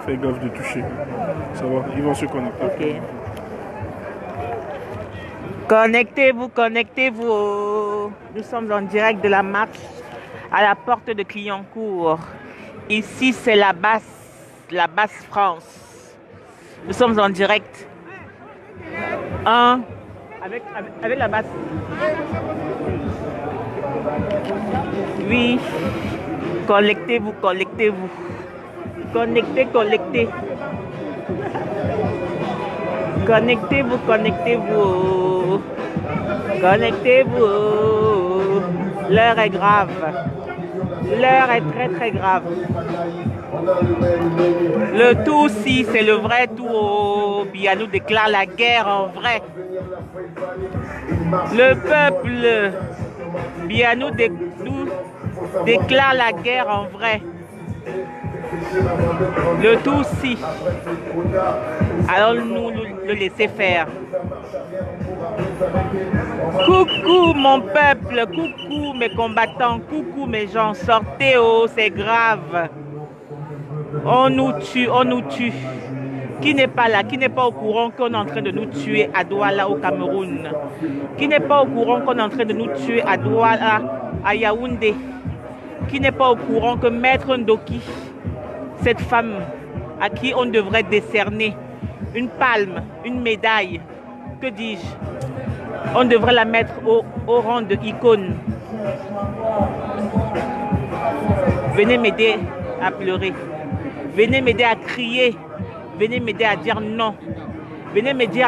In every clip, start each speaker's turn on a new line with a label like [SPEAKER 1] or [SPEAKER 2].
[SPEAKER 1] Fais gaffe de toucher. Ça va, ils vont se connecter.
[SPEAKER 2] Ok. Connectez-vous, connectez-vous. Nous sommes en direct de la marche à la porte de Clignancourt. Ici, c'est la basse France. Nous sommes en direct. Avec la basse. Oui. Connectez-vous, connectez-vous. Connectez, connectez. Connectez-vous, connectez-vous. Connectez-vous. L'heure est grave. L'heure est très très grave. Le tout si c'est le vrai tout. Bianou déclare la guerre en vrai. Le peuple Bianou nous déclare la guerre en vrai. Le tout si. Alors nous le laisser faire. Coucou mon peuple, coucou mes combattants, coucou mes gens, sortez oh, c'est grave. On nous tue, on nous tue. Qui n'est pas là, qui n'est pas au courant qu'on est en train de nous tuer à Douala au Cameroun? Qui n'est pas au courant qu'on est en train de nous tuer à Douala, à Yaoundé? Qui n'est pas au courant que Maître Ndoki, cette femme à qui on devrait décerner une palme, une médaille, que dis-je, on devrait la mettre au rang de icône. Venez m'aider à pleurer. Venez m'aider à crier. Venez m'aider à dire non. Venez m'aider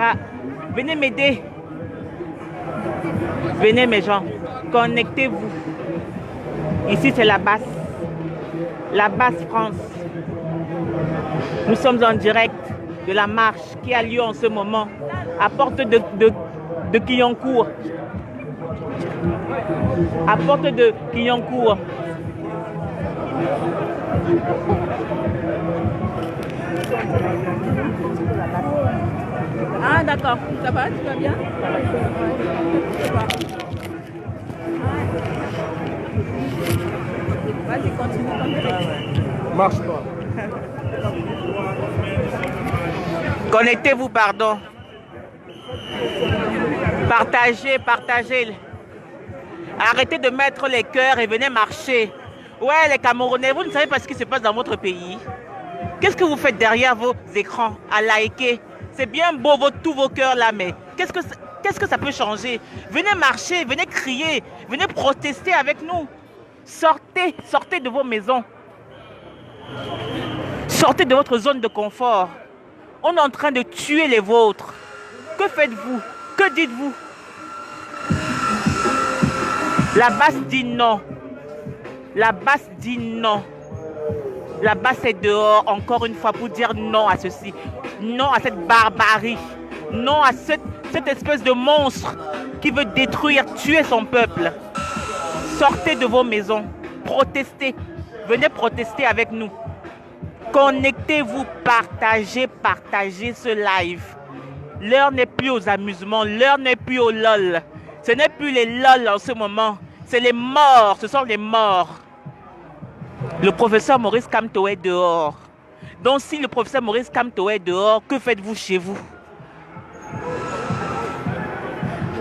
[SPEAKER 2] Venez m'aider. Venez mes gens. Connectez-vous. Ici c'est la basse France. Nous sommes en direct de la marche qui a lieu en ce moment à porte de Clignancourt. À porte de Clignancourt. Ah d'accord, ça va, tu vas bien? Vas-y, continue.
[SPEAKER 1] Marche pas.
[SPEAKER 2] Connectez-vous, pardon. Partagez, partagez. Arrêtez de mettre les cœurs et venez marcher. Ouais, les Camerounais, vous ne savez pas ce qui se passe dans votre pays. Qu'est-ce que vous faites derrière vos écrans à liker? C'est bien beau tous vos cœurs là, mais qu'est-ce que ça peut changer? Venez marcher, venez crier, venez protester avec nous. Sortez, sortez de vos maisons. Sortez de votre zone de confort. On est en train de tuer les vôtres. Que faites-vous? Que dites-vous? La basse dit non. La basse dit non. La basse est dehors encore une fois pour dire non à ceci. Non à cette barbarie. Non à cette espèce de monstre qui veut détruire, tuer son peuple. Sortez de vos maisons. Protestez. Venez protester avec nous. Connectez-vous, partagez, partagez ce live. L'heure n'est plus aux amusements, l'heure n'est plus au lol. Ce n'est plus les lol en ce moment. C'est les morts, ce sont les morts. Le professeur Maurice Kamto est dehors. Donc si le professeur Maurice Kamto est dehors, que faites-vous chez vous?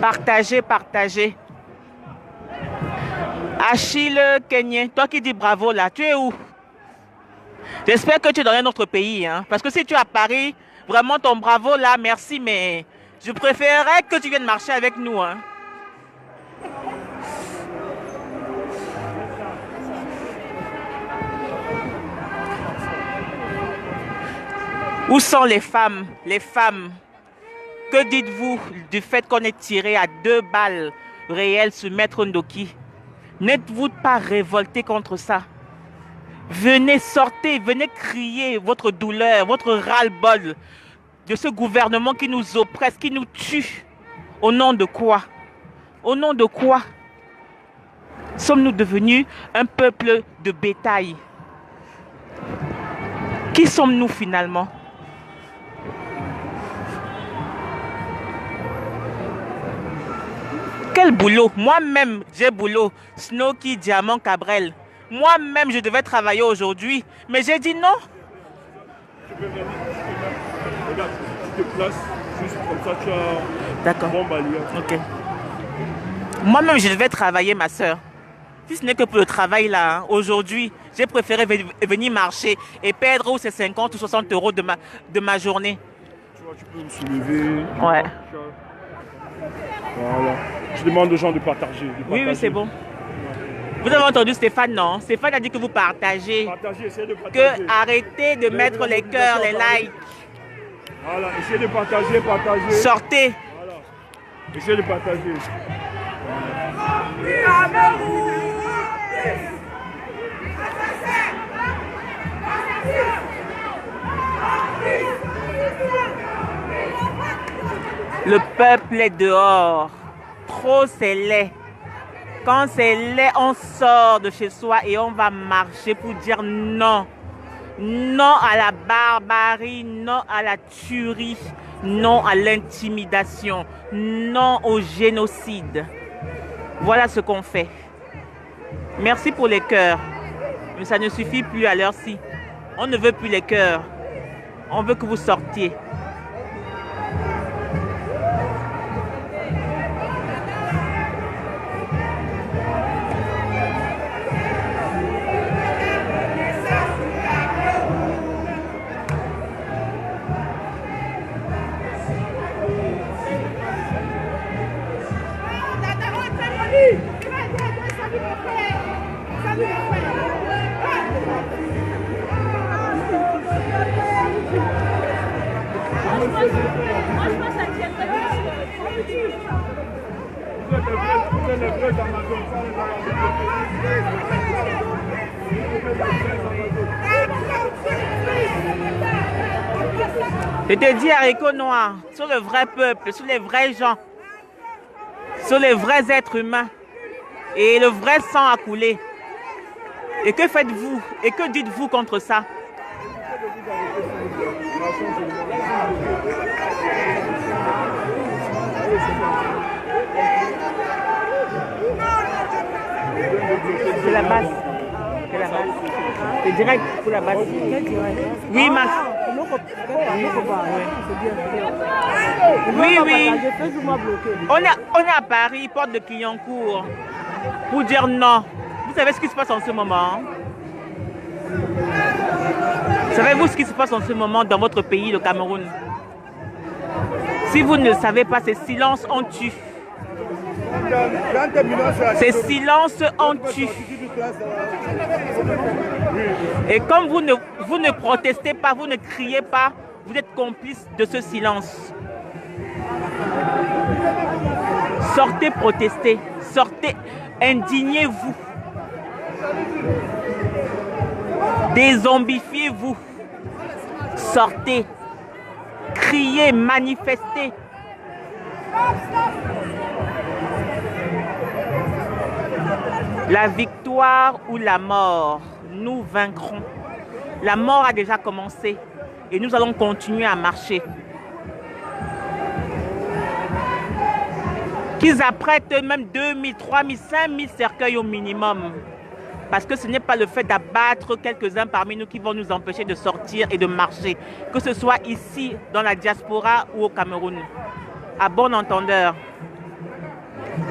[SPEAKER 2] Partagez, partagez. Achille Kenyen, toi qui dis bravo là, tu es où? J'espère que tu es dans un autre pays, hein? Parce que si tu es à Paris, vraiment ton bravo là, merci, mais je préférerais que tu viennes marcher avec nous, hein? Où sont les femmes? Les femmes. Que dites-vous du fait qu'on ait tiré à 2 balles réelles sur Maître Ndoki? N'êtes-vous pas révolté contre ça? Venez, sortez, venez crier votre douleur, votre ras-le-bol de ce gouvernement qui nous oppresse, qui nous tue. Au nom de quoi? Au nom de quoi? Sommes-nous devenus un peuple de bétail? Qui sommes-nous finalement? Quel boulot? Moi-même, j'ai boulot. Snowki, Diamant, Cabrel. Moi-même, je devais travailler aujourd'hui. Mais j'ai dit non.
[SPEAKER 1] tu peux venir. Regarde, tu te places juste comme ça, tu as
[SPEAKER 2] D'accord.
[SPEAKER 1] bon balayage.
[SPEAKER 2] Ok. Moi-même, je devais travailler, ma soeur. Si ce n'est que pour le travail là, hein, aujourd'hui, j'ai préféré venir marcher et perdre ou ces 50 ou 60 euros de ma journée.
[SPEAKER 1] Tu vois, tu peux me soulever.
[SPEAKER 2] Ouais.
[SPEAKER 1] Voilà. Je demande aux gens de partager.
[SPEAKER 2] Oui, oui, c'est bon. Vous avez entendu Stéphane, non? Stéphane a dit que vous partagez.
[SPEAKER 1] Partagez, essayez de partager.
[SPEAKER 2] Que arrêtez de mettre les cœurs, les likes.
[SPEAKER 1] Voilà, essayez de partager, partager.
[SPEAKER 2] Sortez.
[SPEAKER 1] Voilà. Essayez de partager.
[SPEAKER 2] Le peuple est dehors. Trop c'est laid. Quand c'est laid, on sort de chez soi et on va marcher pour dire non. Non à la barbarie, non à la tuerie, non à l'intimidation, non au génocide. Voilà ce qu'on fait. Merci pour les cœurs. Mais ça ne suffit plus à l'heure-ci. On ne veut plus les cœurs. On veut que vous sortiez. Je te dis, haricots noirs, sur le vrai peuple, sur les vrais gens, sur les vrais êtres humains, et le vrai sang a coulé. Et que faites-vous? Et que dites-vous contre ça? C'est la base. C'est la base. C'est direct pour la base. Oui, Max. Oui, oui. On est à Paris, porte de Clignancourt, pour dire non. Vous savez ce qui se passe en ce moment? Savez-vous ce qui se passe en ce moment dans votre pays, le Cameroun? Si vous ne le savez pas, c'est silence on tue. C'est silence on tue. Et comme vous ne protestez pas, vous ne criez pas, vous êtes complice de ce silence. Sortez protester, sortez, indignez-vous. Dézombifiez-vous. Sortez, criez, manifestez. La victoire ou la mort, nous vaincrons. La mort a déjà commencé et nous allons continuer à marcher. Qu'ils apprêtent même 2000, 3000, 5000 cercueils au minimum. Parce que ce n'est pas le fait d'abattre quelques-uns parmi nous qui vont nous empêcher de sortir et de marcher. Que ce soit ici, dans la diaspora ou au Cameroun. À bon entendeur.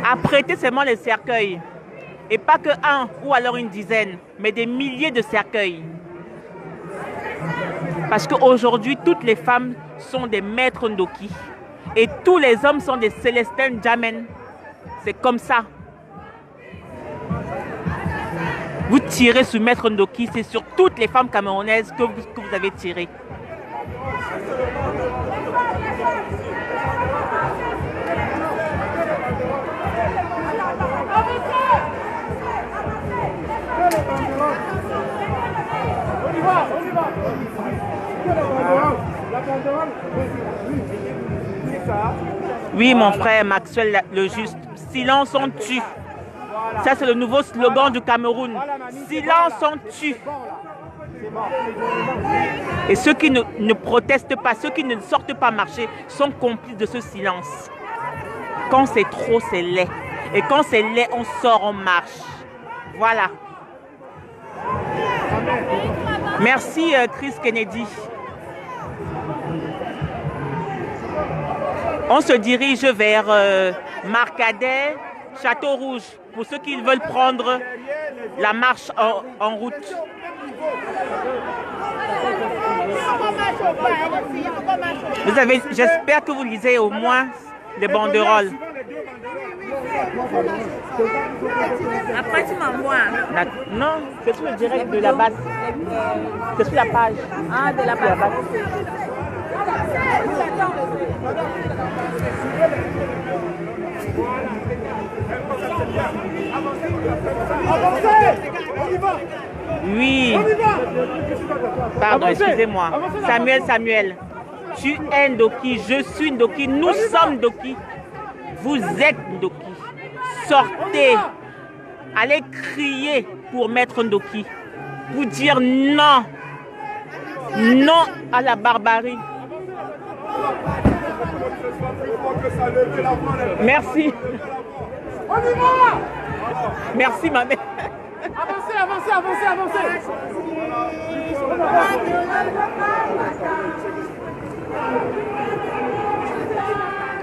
[SPEAKER 2] Apprêtez seulement les cercueils. Et pas que un ou alors une dizaine, mais des milliers de cercueils. Parce qu'aujourd'hui, toutes les femmes sont des maîtres Ndoki. Et tous les hommes sont des Célestins Jamen. C'est comme ça. Vous tirez sur Maître Ndoki, c'est sur toutes les femmes camerounaises que vous avez tiré. Oui, mon frère Maxwell le juste. Silence on tue. Ça, c'est le nouveau slogan du Cameroun. Silence on tue. Et ceux qui ne protestent pas, ceux qui ne sortent pas marcher, sont complices de ce silence. Quand c'est trop, c'est laid. Et quand c'est laid, on sort, on marche. Voilà. Merci Chris Kennedy. On se dirige vers Marcadet, Château Rouge, pour ceux qui veulent prendre la marche en route. Vous avez, j'espère que vous lisez au moins les banderoles.
[SPEAKER 3] Après, tu m'envoies.
[SPEAKER 2] Non, c'est sur le direct de la base. C'est sur la page.
[SPEAKER 3] Ah, de la base.
[SPEAKER 2] Oui. Pardon, excusez-moi. Samuel. Tu es Ndoki, je suis Ndoki, nous sommes Ndoki. Vous êtes Ndoki. Sortez. Allez crier pour Maître Ndoki. Pour dire non. Non à la barbarie. Merci.
[SPEAKER 4] On y va!
[SPEAKER 2] Merci, ma mère.
[SPEAKER 4] Avancez!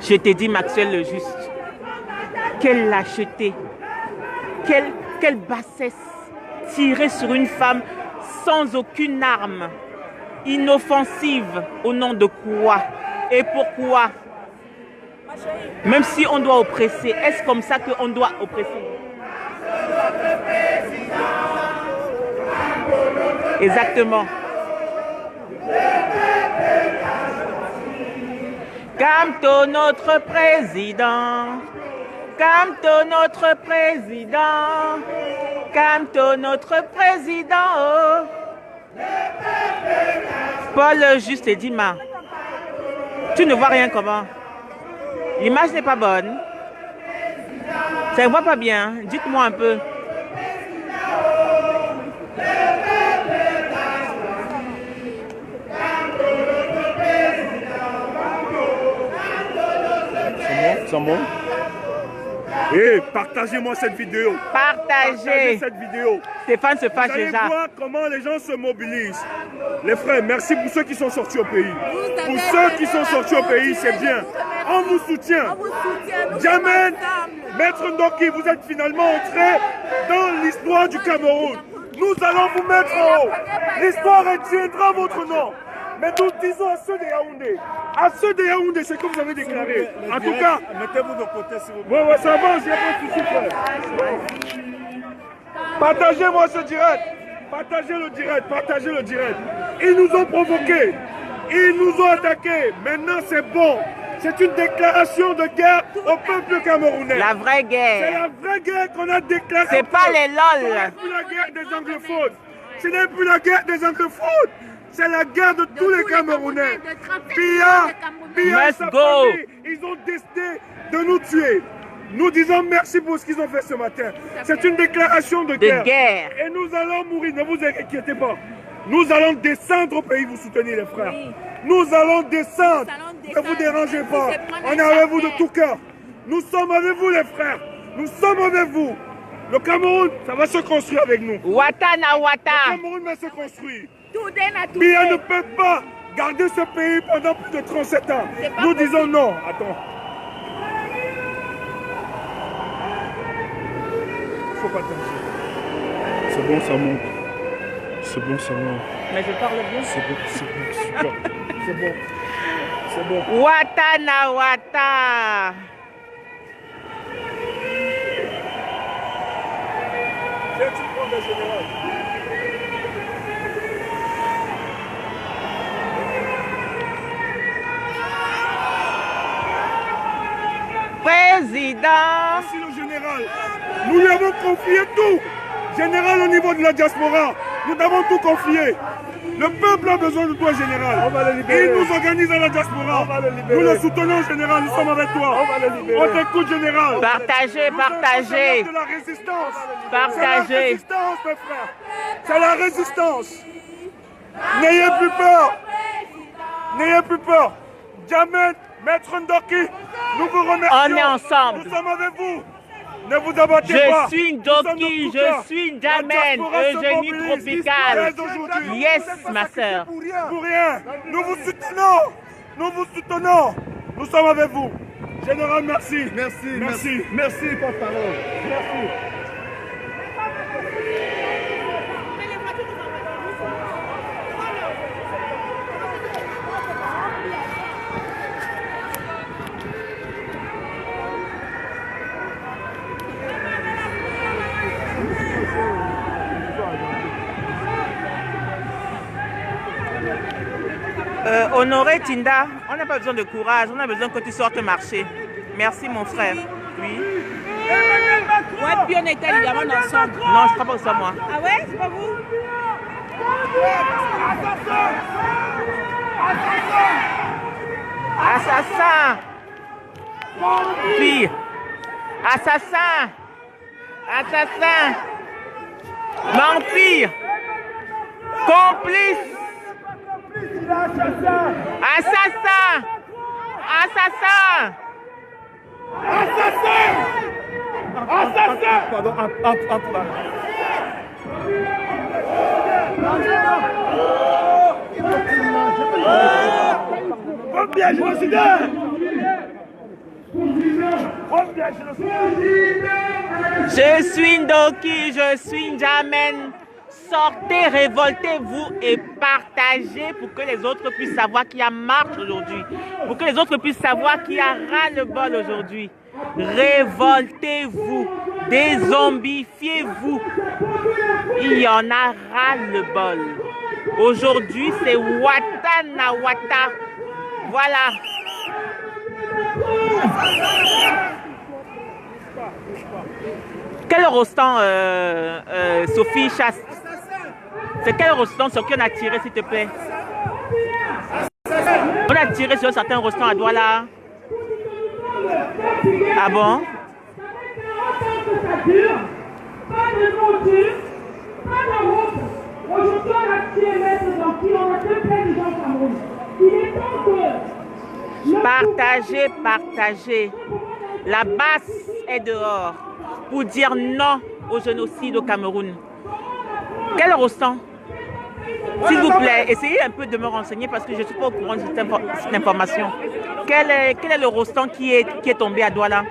[SPEAKER 2] Je t'ai dit, Maxwell le juste. Quelle lâcheté. Quelle bassesse. Tirer sur une femme sans aucune arme. Inoffensive. Au nom de quoi? Et pourquoi? Même si on doit oppresser, est-ce comme ça qu'on doit oppresser? Exactement. Camto notre président. Camto notre président. Camto notre président. Paul Juste et Dima. Tu ne vois rien comment? L'image n'est pas bonne. Ça ne voit pas bien. Dites-moi un peu.
[SPEAKER 1] C'est bon? Et partagez-moi cette vidéo.
[SPEAKER 2] Partagez
[SPEAKER 1] cette vidéo.
[SPEAKER 2] Stéphane se fâche
[SPEAKER 1] Vous allez
[SPEAKER 2] déjà.
[SPEAKER 1] voir comment les gens se mobilisent. Les frères, merci pour ceux qui sont sortis au pays. Pour ceux qui sont sortis au pays, c'est bien. On vous soutient. Jamais, Maître Ndoki, vous êtes finalement entré dans l'histoire du Cameroun. Nous allons vous mettre en haut. L'histoire retiendra votre nom. Mais nous disons à ceux de Yaoundé, c'est que vous avez déclaré. En tout cas, mettez-vous de côté s'il vous plaît. Ouais, ça avance, il n'y a pas de souci, frère. Partagez-moi ce direct. Partagez le direct. Ils nous ont provoqués. Ils nous ont attaqués. Maintenant, c'est bon. C'est une déclaration de guerre au peuple camerounais.
[SPEAKER 2] La vraie
[SPEAKER 1] C'est
[SPEAKER 2] guerre.
[SPEAKER 1] la vraie guerre qu'on a déclarée.
[SPEAKER 2] C'est pas les
[SPEAKER 1] Ce
[SPEAKER 2] lol.
[SPEAKER 1] n'est plus la guerre des anglophones. Ce n'est plus la guerre des anglophones. C'est la guerre de tous les Camerounais. Biya,
[SPEAKER 2] Let's
[SPEAKER 1] sa
[SPEAKER 2] go.
[SPEAKER 1] famille, ils ont décidé de nous tuer. Nous disons merci pour ce qu'ils ont fait ce matin. C'est une déclaration de guerre. Et nous allons mourir, ne vous inquiétez pas. Nous allons descendre au pays, vous soutenir les frères. Nous allons descendre. Ne vous dérangez pas. On est avec vous de tout cœur. Nous sommes avec vous les frères. Nous sommes avec vous. Le Cameroun, ça va se construire avec nous.
[SPEAKER 2] Wata na
[SPEAKER 1] Le
[SPEAKER 2] wata.
[SPEAKER 1] Cameroun va se construire. Biya ne peut pas garder ce pays pendant plus de 37 ans. Nous disons non. Attends. Faut pas tenter. C'est bon, ça monte. C'est bon, ça monte.
[SPEAKER 2] Mais je parle bien.
[SPEAKER 1] C'est bon, super. C'est bon.
[SPEAKER 2] Wata na wata.
[SPEAKER 1] Viens, tu prends le général.
[SPEAKER 2] Président.
[SPEAKER 1] Merci le général. Nous lui avons confié tout. Général au niveau de la diaspora, nous avons tout confié. Le peuple a besoin de toi, général. On va le libérer. Il nous organise à la diaspora. On va le libérer. Nous le soutenons, général. Nous sommes avec toi. On va le libérer. On t'écoute, général.
[SPEAKER 2] Partagez, partagez.
[SPEAKER 1] C'est la résistance.
[SPEAKER 2] Partagez.
[SPEAKER 1] C'est la résistance, mes frères. C'est la résistance. N'ayez plus peur. N'ayez plus peur. Jamais, Maître Ndoki, nous vous remercions.
[SPEAKER 2] On est ensemble.
[SPEAKER 1] Nous sommes avec vous. Ne vous abattez pas.
[SPEAKER 2] Je suis Ndoki, je suis Ndjamen, Eugénie Tropicale. Yes, ma soeur.
[SPEAKER 1] Pour rien. Nous vous soutenons. Nous vous soutenons. Nous sommes avec vous. Général, merci.
[SPEAKER 4] Merci, porte-parole. Merci.
[SPEAKER 2] Honoré Tinda, on n'a pas besoin de courage, on a besoin que tu sortes marcher. Merci mon frère. Oui.
[SPEAKER 3] Ouais, puis on était évidemment ensemble.
[SPEAKER 2] Non, je crois pas que ce soit moi.
[SPEAKER 3] Ah ouais, c'est pas vous?
[SPEAKER 2] Assassin. Fille. Assassin. Assassin. Mentir. Complice. Assassin. Assassin.
[SPEAKER 1] Pardon, entre là. Bien, génocidaire.
[SPEAKER 2] Je suis Ndoki, je suis Ndjamen. Sortez, révoltez-vous et partagez pour que les autres puissent savoir qu'il y a marche aujourd'hui. Pour que les autres puissent savoir qu'il y a ras-le-bol aujourd'hui. Révoltez-vous, dézombifiez-vous. Il y en a ras-le-bol. Aujourd'hui, c'est Wata na Wata. Voilà. Quel rostan, Sophie Chaste? C'est quel rostan sur qui on a tiré, s'il te plaît? On a tiré sur certains rostans à Douala. Ah bon?
[SPEAKER 5] Pas de monture, pas de route. Aujourd'hui, on a tué Maître Ndoki, on a tué plein de gens au Cameroun. Il est temps que...
[SPEAKER 2] Partagez, partagez. La basse est dehors pour dire non au génocide au Cameroun. Quel rostan? S'il vous plaît, essayez un peu de me renseigner parce que je ne suis pas au courant de cette information. Quel est le rostan qui est tombé à Douala?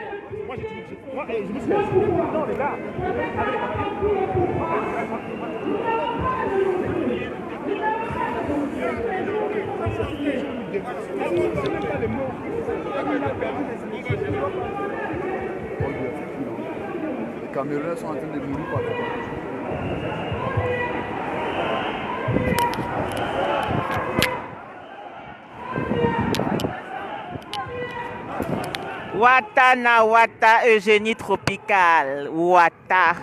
[SPEAKER 4] Les Camerounais sont en train de mourir partout.
[SPEAKER 2] Wata na Wata, Eugénie Tropicale. Wata.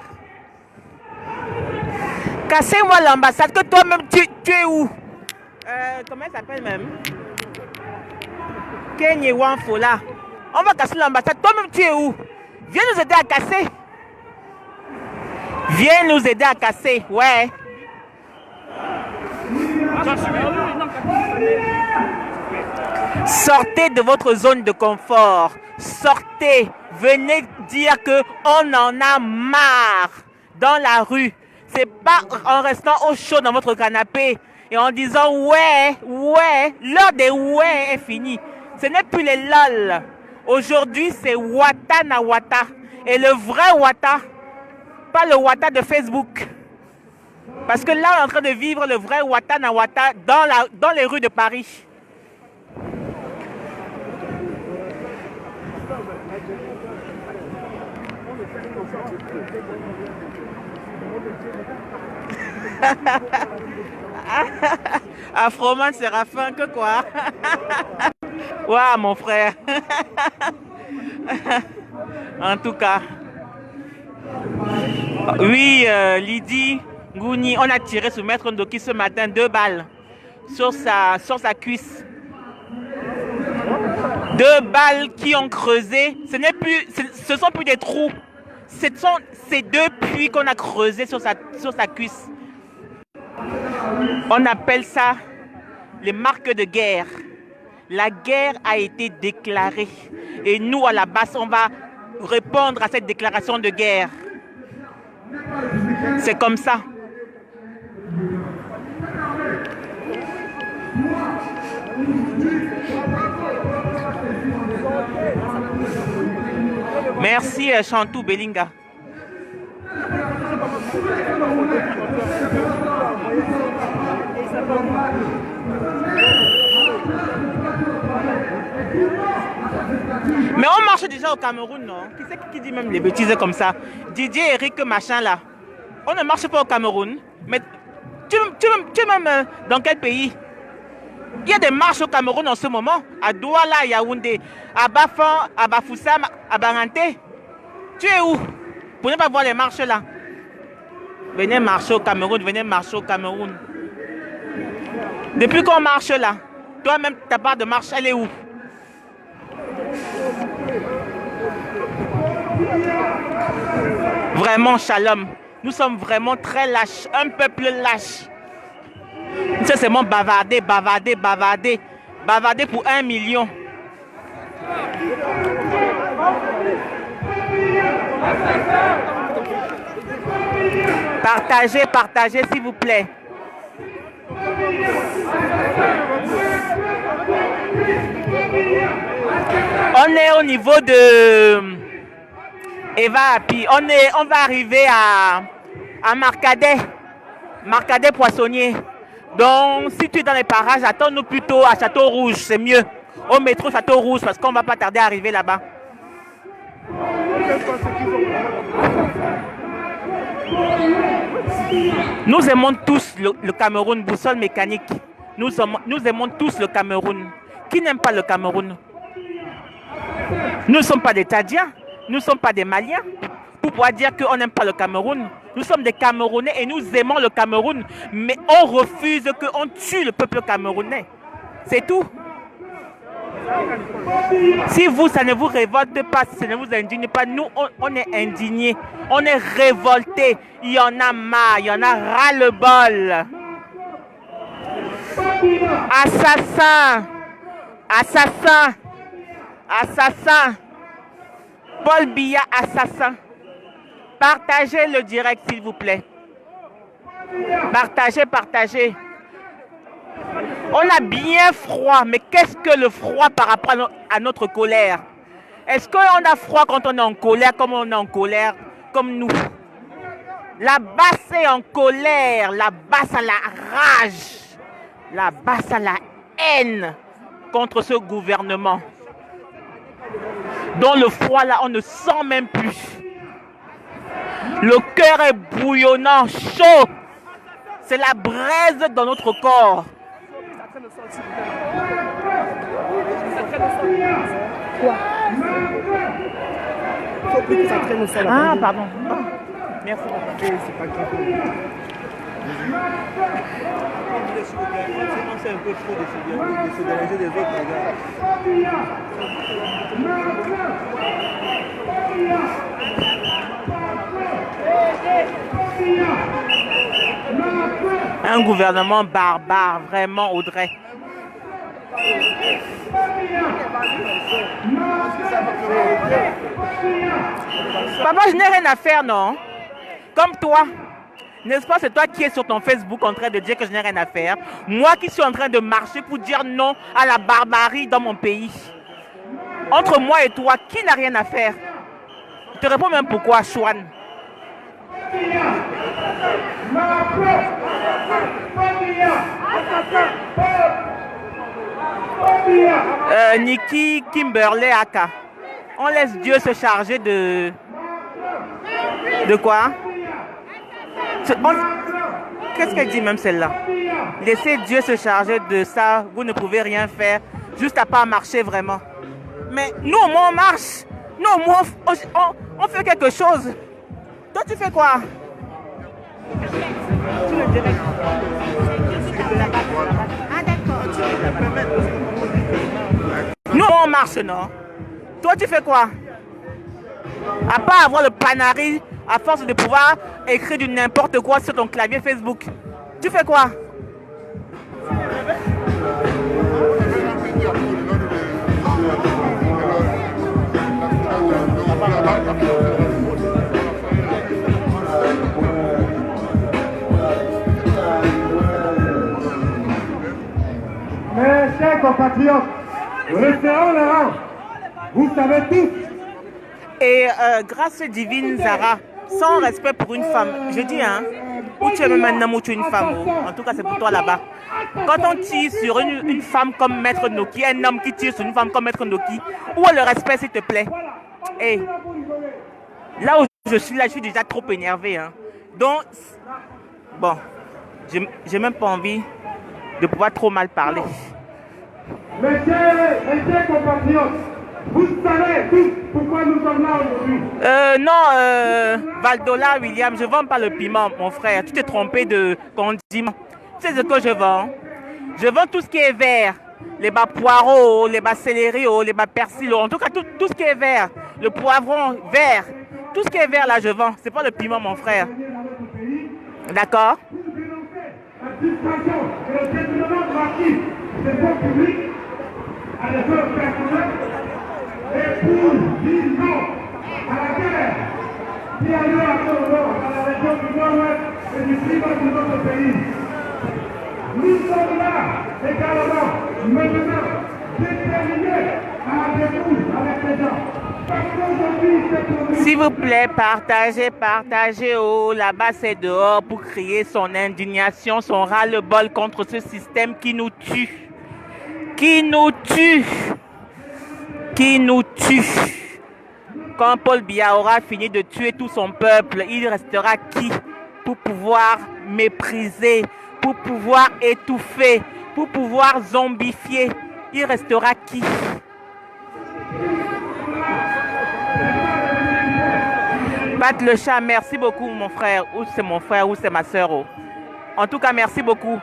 [SPEAKER 2] Cassez-moi l'ambassade, que toi-même, tu es où? Comment elle s'appelle même? Kenye Wanfola. On va casser l'ambassade. Toi-même, tu es où? Viens nous aider à casser. Viens nous aider à casser. Ouais. Sortez de votre zone de confort. Sortez. Venez dire que on en a marre dans la rue. C'est pas en restant au chaud dans votre canapé et en disant ouais, l'heure des ouais est finie. Ce n'est plus les lol. Aujourd'hui, c'est Wata na Wata. Et le vrai Wata, pas le Wata de Facebook. Parce que là, on est en train de vivre le vrai Wata na Wata dans les rues de Paris. Afroman Séraphin, que quoi? Ouais, mon frère. En tout cas. Oui, Lydie Gouni, on a tiré sur Maître Ndoki ce matin 2 balles sur sa cuisse. 2 balles qui ont creusé. Ce sont plus des trous. Ce sont ces 2 puits qu'on a creusés sur sa cuisse. On appelle ça les marques de guerre. La guerre a été déclarée. Et nous, à la base, on va répondre à cette déclaration de guerre. C'est comme ça. Merci Chantou Belinga. Mais on marche déjà au Cameroun, non? Qui c'est qui dit même les bêtises comme ça? Didier, Eric, machin là. On ne marche pas au Cameroun. Mais tu es même dans quel pays? Il y a des marches au Cameroun en ce moment. À Douala, à Yaoundé, à Bafan, à Bafoussam, à Baranté. Tu es où? Pour ne pas voir les marches là. Venez marcher au Cameroun, venez marcher au Cameroun. Depuis qu'on marche là, toi-même, ta part de marche, elle est où? Vraiment, Shalom. Nous sommes vraiment très lâches. Un peuple lâche. C'est seulement bavarder, bavarder, bavarder. Bavarder pour 1 million. Partagez, partagez, s'il vous plaît. On est au niveau de Eva Api. On va arriver à Marcadet. Marcadet Poissonnier. Donc, si tu es dans les parages, attends-nous plutôt à Château Rouge. C'est mieux. Au métro Château Rouge, parce qu'on ne va pas tarder à arriver là-bas. Nous aimons tous le Cameroun, boussole mécanique. Nous aimons tous le Cameroun. Qui n'aime pas le Cameroun? Nous ne sommes pas des Tchadiens, nous ne sommes pas des Maliens. Pour pouvoir dire qu'on n'aime pas le Cameroun. Nous sommes des Camerounais et nous aimons le Cameroun. Mais on refuse qu'on tue le peuple camerounais. C'est tout. Si vous, ça ne vous révolte pas, si ça ne vous indigne pas, nous, on est indignés. On est révoltés. Il y en a marre, il y en a ras-le-bol. Assassin. Assassin. Assassin. Paul Biya, assassin. Partagez le direct, s'il vous plaît. Partagez, partagez. On a bien froid, mais qu'est-ce que le froid par rapport à notre colère? Est-ce qu'on a froid quand on est en colère, comme on est en colère, comme nous? La basse est en colère, la basse a la rage, la basse a la haine contre ce gouvernement. Dans le froid, là, on ne sent même plus. Le cœur est bouillonnant, chaud. C'est la braise dans notre corps. Quoi? Ah, pardon. Oh, merci. C'est un peu trop de se déranger des autres. Un gouvernement barbare, vraiment, Audrey. Papa, je n'ai rien à faire, non? Comme toi. N'est-ce pas, c'est toi qui es sur ton Facebook en train de dire que je n'ai rien à faire. Moi qui suis en train de marcher pour dire non à la barbarie dans mon pays. Entre moi et toi, qui n'a rien à faire? Je te réponds même pourquoi, Chouane. Nikki Kimberley Aka. On laisse Dieu se charger de quoi? Qu'est-ce qu'elle dit même celle-là? Laissez Dieu se charger de ça. Vous ne pouvez rien faire. Juste à part marcher vraiment. Mais nous au moins on marche. Nous au moins on fait quelque chose. Toi tu fais quoi? Tu le dirais. Ah d'accord. Nous on marche, non? Toi tu fais quoi? À part avoir le panari, à force de pouvoir écrire du n'importe quoi sur ton clavier Facebook. Tu fais quoi?
[SPEAKER 6] chers compatriotes, resserrons les rangs. Vous savez tous.
[SPEAKER 2] Et grâce divine Zara, sans respect pour une femme, je dis, hein, ou tu es même un homme ou tu es une femme, en tout cas c'est pour toi là-bas. Quand on tire sur une femme comme Maître Ndoki, un homme qui tire sur une femme comme Maître Ndoki, où est le respect s'il te plaît? Et là où je suis déjà trop énervé. Hein. Donc, bon, j'ai même pas envie de pouvoir trop mal parler.
[SPEAKER 6] Mes chers compatriotes, vous savez tous pourquoi nous sommes là aujourd'hui.
[SPEAKER 2] Non, Valdola, William, je ne vends pas le piment, mon frère. Tu t'es trompé de condiment. Tu sais ce que je vends? Je vends tout ce qui est vert. Les bas poireaux, les bas céleri, les bas persil, en tout cas tout ce qui est vert. Le poivron vert. Tout ce qui est vert là, je vends. C'est pas le piment, mon frère. D'accord?
[SPEAKER 6] La distraction et le détournement massif des fonds publics à des œuvres personnelles et pour dire non à la guerre qui a lieu à Nord, dans la région du Nord-Ouest et du climat de notre pays. Nous sommes là également, maintenant, déterminés à découdre avec les gens.
[SPEAKER 2] S'il vous plaît, partagez. Oh, là-bas, c'est dehors pour crier son indignation, son ras-le-bol contre ce système qui nous tue. Qui nous tue. Quand Paul Biya aura fini de tuer tout son peuple, il restera qui pour pouvoir mépriser, pour pouvoir étouffer, pour pouvoir zombifier? Il restera qui? Pat le chat, merci beaucoup mon frère, ou c'est mon frère ou c'est ma soeur. Oh. En tout cas, merci beaucoup.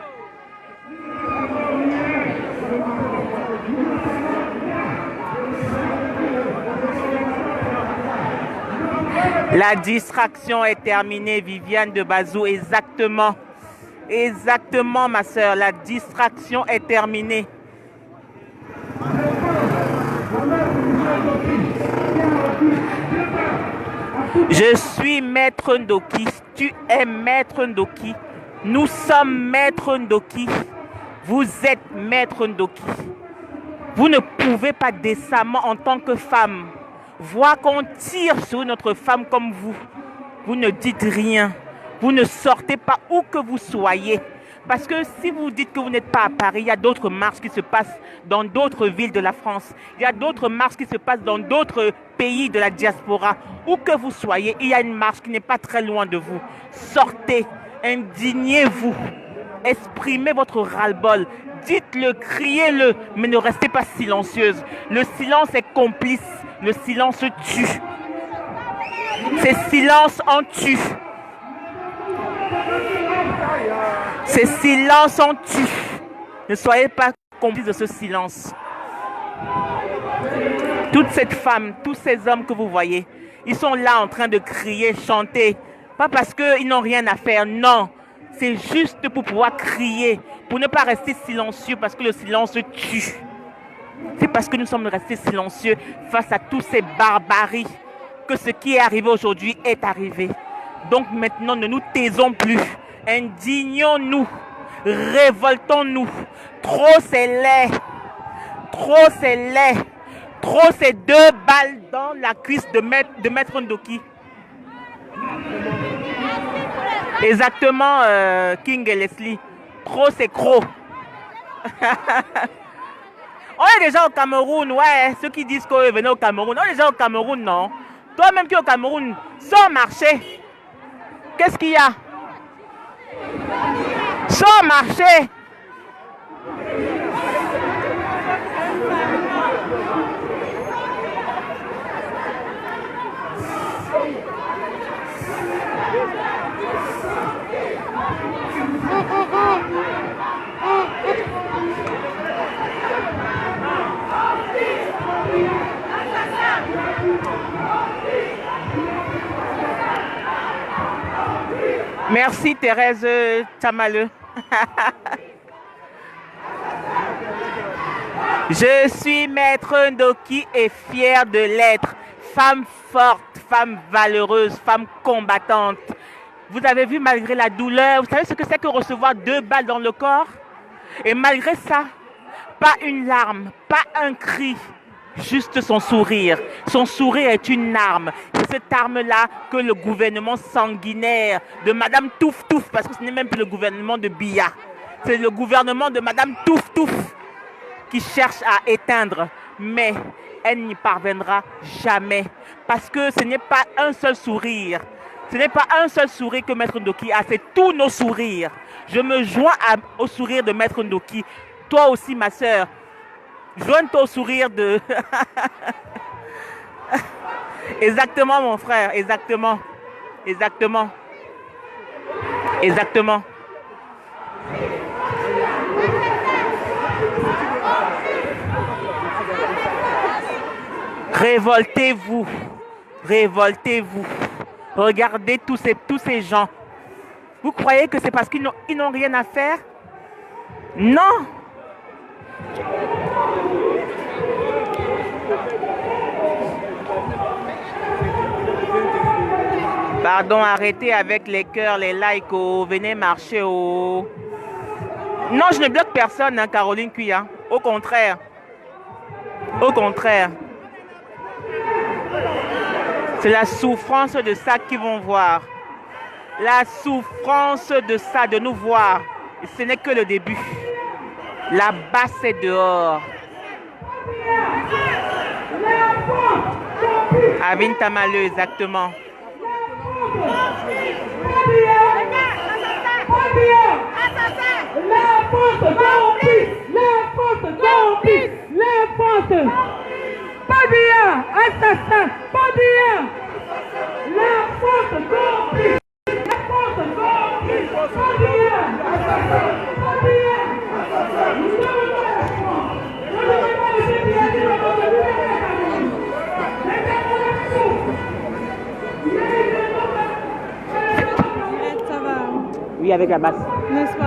[SPEAKER 2] La distraction est terminée, Viviane de Bazou, exactement. Exactement, ma soeur, la distraction est terminée. Je suis Maître Ndoki, tu es Maître Ndoki, nous sommes Maître Ndoki, vous êtes Maître Ndoki. Vous ne pouvez pas décemment en tant que femme voir qu'on tire sur notre femme comme vous. Vous ne dites rien, vous ne sortez pas où que vous soyez. Parce que si vous dites que vous n'êtes pas à Paris, il y a d'autres marches qui se passent dans d'autres villes de la France. Il y a d'autres marches qui se passent dans d'autres pays de la diaspora. Où que vous soyez, il y a une marche qui n'est pas très loin de vous. Sortez, indignez-vous, exprimez votre ras-le-bol. Dites-le, criez-le, mais ne restez pas silencieuse. Le silence est complice, le silence tue. Ces silences en tuent. Ces silences en tuent. Ne soyez pas complices de ce silence. Toutes ces femmes, tous ces hommes que vous voyez, ils sont là en train de crier, chanter. Pas parce qu'ils n'ont rien à faire, non. C'est juste pour pouvoir crier, pour ne pas rester silencieux, parce que le silence tue. C'est parce que nous sommes restés silencieux face à toutes ces barbaries que ce qui est arrivé aujourd'hui est arrivé. Donc maintenant, ne nous taisons plus. Indignons-nous, révoltons-nous. Trop c'est laid, trop c'est laid, trop c'est 2 balles dans la cuisse de Maître Ndoki. Exactement, King et Leslie. Trop c'est gros. On est déjà au Cameroun, ouais. Ceux qui disent qu'on venait au Cameroun, on est déjà au Cameroun, non? Toi-même qui es au Cameroun, sans marcher. Qu'est-ce qu'il y a? Sans marcher. Merci Thérèse Tamaleux. Je suis Maître Ndoki et fière de l'être. Femme forte, femme valeureuse, femme combattante. Vous avez vu, malgré la douleur, vous savez ce que c'est que recevoir 2 balles dans le corps? Et malgré ça, Pas une larme, pas un cri, juste son sourire. Son sourire est une arme. C'est cette arme-là que le gouvernement sanguinaire de Madame Touf Touf, parce que ce n'est même plus le gouvernement de Biya, c'est le gouvernement de Madame Touf Touf qui cherche à éteindre. Mais elle n'y parviendra jamais. Parce que ce n'est pas un seul sourire. Ce n'est pas un seul sourire que Maître Ndoki a, c'est tous nos sourires. Je me joins au sourire de Maître Ndoki. Toi aussi, ma sœur. Joins-toi au sourire de... Exactement, mon frère. Exactement. Exactement. Exactement. Révoltez-vous. Révoltez-vous. Regardez tous ces gens. Vous croyez que c'est parce qu'ils n'ont rien à faire? Non. Pardon, arrêtez avec les cœurs, les likes, venez marcher au... Non, je ne bloque personne, hein, Caroline Cuya. Au contraire. Au contraire. C'est la souffrance de ça qu'ils vont voir. La souffrance de ça, de nous voir. Ce n'est que le début. Là-bas, c'est dehors. Avin Tamaleu, exactement.
[SPEAKER 5] Pas bien, assassin, pas bien. La force complice, la force complice, pas bien, assassin, pas bien. Nous devons la France. Nous devons le CPA de la bande de la Cameroun.
[SPEAKER 3] Ça va.
[SPEAKER 2] Oui, avec la basse.
[SPEAKER 3] N'est-ce pas?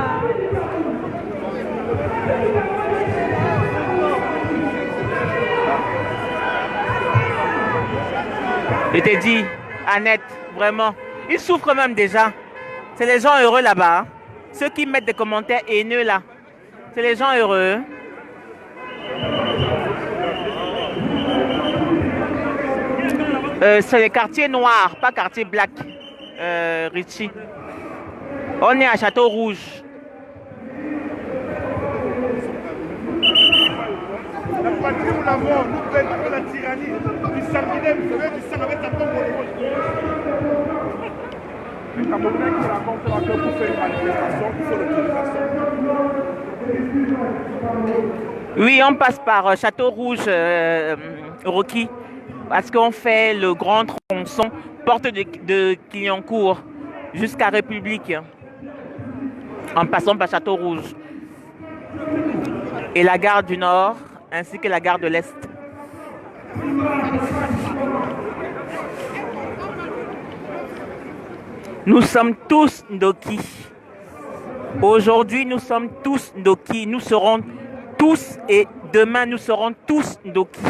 [SPEAKER 2] Je t'ai dit, Annette, vraiment, ils souffrent même déjà. C'est les gens heureux là-bas. Hein. Ceux qui mettent des commentaires haineux là, c'est les gens heureux. C'est les quartiers noirs, pas quartier black, Richie. On est à Château Rouge.
[SPEAKER 1] La patrie, nous l'avons, nous vaincrons la tyrannie du sanguinaire, du sang avec la tombe. Les Camerounais qui rencontrent la peur pour faire une manifestation, il faut l'autorisation.
[SPEAKER 2] Oui, on passe par Château Rouge, Rocky, parce qu'on fait le grand tronçon, porte de Clignancourt jusqu'à République, en passant par Château Rouge. Et la gare du Nord, ainsi que la gare de l'Est. Nous sommes tous Ndoki. Aujourd'hui, nous sommes tous Ndoki. Nous serons tous et demain, nous serons tous Ndoki.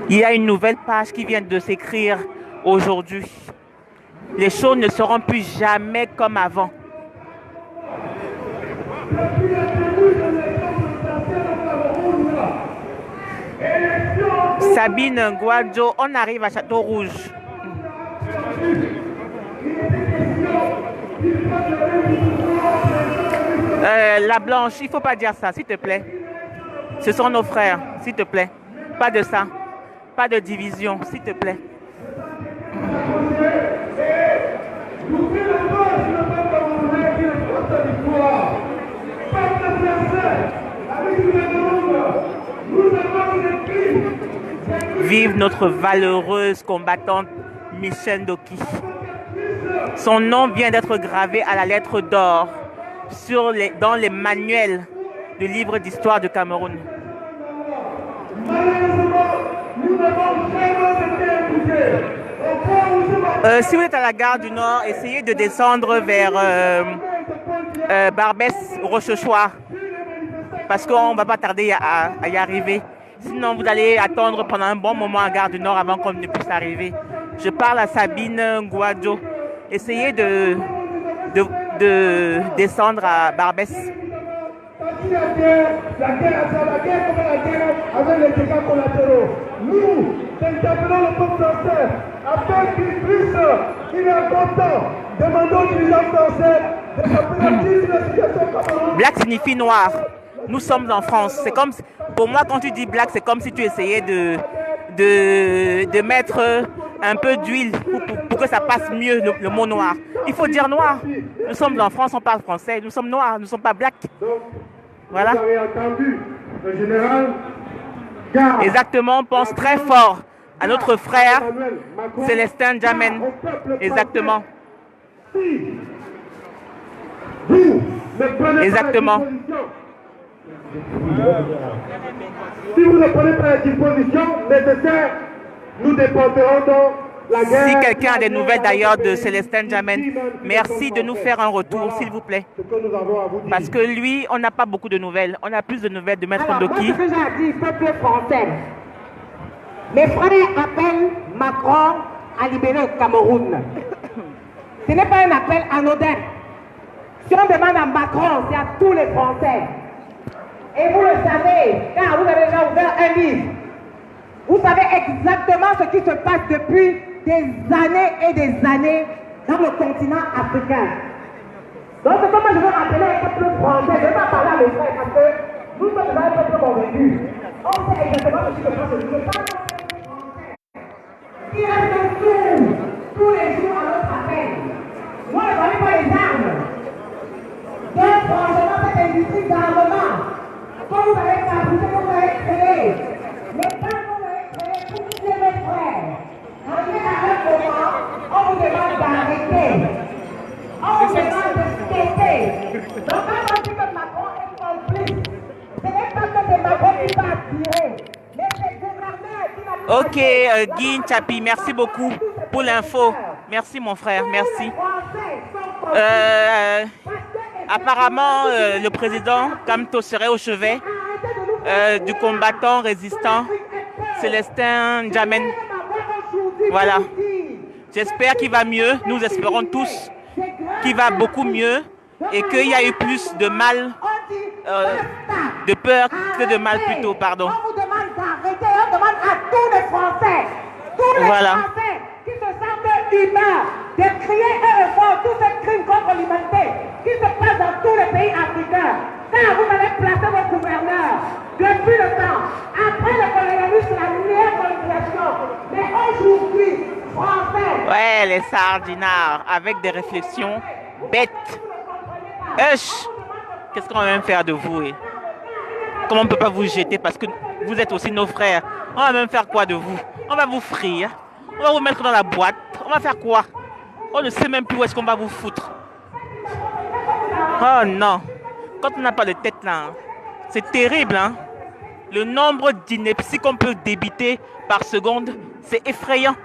[SPEAKER 2] Il y a une nouvelle page qui vient de s'écrire aujourd'hui. Les choses ne seront plus jamais comme avant. Sabine Nguadjo, on arrive à Château Rouge. La blanche, il ne faut pas dire ça, s'il te plaît. Ce sont nos frères, s'il te plaît. Pas de ça. Pas de division, s'il te plaît. Vive notre valeureuse combattante Michel Ndoki. Son nom vient d'être gravé à la lettre d'or dans les manuels de livres d'histoire du Cameroun. Si vous êtes à la gare du Nord, essayez de descendre vers Barbès, Rochechouart, parce qu'on ne va pas tarder à y arriver. Sinon, vous allez attendre pendant un bon moment à Gare du Nord avant qu'on ne puisse arriver. Je parle à Sabine Nguadjo. Essayez de descendre à Barbès.
[SPEAKER 6] guerre, la guerre comme la guerre avec les dégâts collatéraux. Nous, interpellons le peuple français afin qu'il puisse, qu'il est content, demandons aux dirigeants français de s'appeler sur la situation Cameroun.
[SPEAKER 2] Black signifie noir. Nous sommes en France. C'est comme, pour moi, quand tu dis black, c'est comme si tu essayais de mettre un peu d'huile pour que ça passe mieux le mot noir. Il faut dire noir. Nous sommes en France, on parle français. Nous sommes noirs, nous ne sommes pas black. Voilà.
[SPEAKER 6] Vous avez entendu le général.
[SPEAKER 2] Exactement, on pense très fort à notre frère Célestin Djamen. Exactement. Exactement.
[SPEAKER 6] Si vous ne prenez pas les dispositions nécessaires, nous déporterons donc la guerre.
[SPEAKER 2] Si quelqu'un a des nouvelles d'ailleurs de Célestin Djamen, merci de nous faire un retour, s'il vous plaît. Parce que lui, on n'a pas beaucoup de nouvelles. On a plus de nouvelles de Maître Ndoki.
[SPEAKER 5] Moi, ce que j'ai dit, peuple français. Mes frères appellent Macron à libérer le Cameroun. Ce n'est pas un appel anodin. Si on demande à Macron, c'est à tous les Français. Et vous le savez, car vous avez déjà ouvert un livre. Vous savez exactement ce qui se passe depuis des années et des années dans le continent africain. Donc c'est comme je veux rappeler un peuple français. Je ne vais pas parler à mes frères parce que nous sommes dans un peuple convaincu. On sait exactement ce qui se passe aujourd'hui. Il reste tous les jours à notre appel. Moi, je ne connais pas les armes. Donc, franchement, cette industrie d'armement, quand vous avez fabriqué, quand vous avez créé, mais quand vous avez créé pour tuer mes frères, arrivé à un moment, on vous demande d'arrêter. On vous demande de stopper. Donc, quand on dit que Macron est complice, ce n'est pas que c'est Macron qui va tirer, mais c'est le gouverneur qui va...
[SPEAKER 2] Ok, Guy Chapi, merci beaucoup pour l'info. Merci mon frère, merci. Apparemment, le président Kamto serait au chevet du combattant résistant Célestin Djamen. Voilà. J'espère qu'il va mieux. Nous espérons tous qu'il va beaucoup mieux et qu'il y a eu plus de mal, de peur que de mal plutôt, pardon.
[SPEAKER 5] On vous demande d'arrêter, on demande à tous les Français, Français qui se sentent humains, de crier un effort tous ces crimes contre l'humanité qui se passent dans tous les pays africains. Car vous avez placé vos gouverneurs depuis le temps. Après le colonialisme, la meilleure colonisation. Mais aujourd'hui, Français.
[SPEAKER 2] Ouais, les sardinards, avec des réflexions bêtes. Qu'est-ce qu'on va même faire de vous? Comment on ne peut pas vous jeter parce que vous êtes aussi nos frères? On va même faire quoi de vous? On va vous frire. On va vous mettre dans la boîte. On va faire quoi? On ne sait même plus où est-ce qu'on va vous foutre. Oh non. Quand on n'a pas de tête là, c'est terrible, hein? Le nombre d'inepties qu'on peut débiter par seconde, c'est effrayant.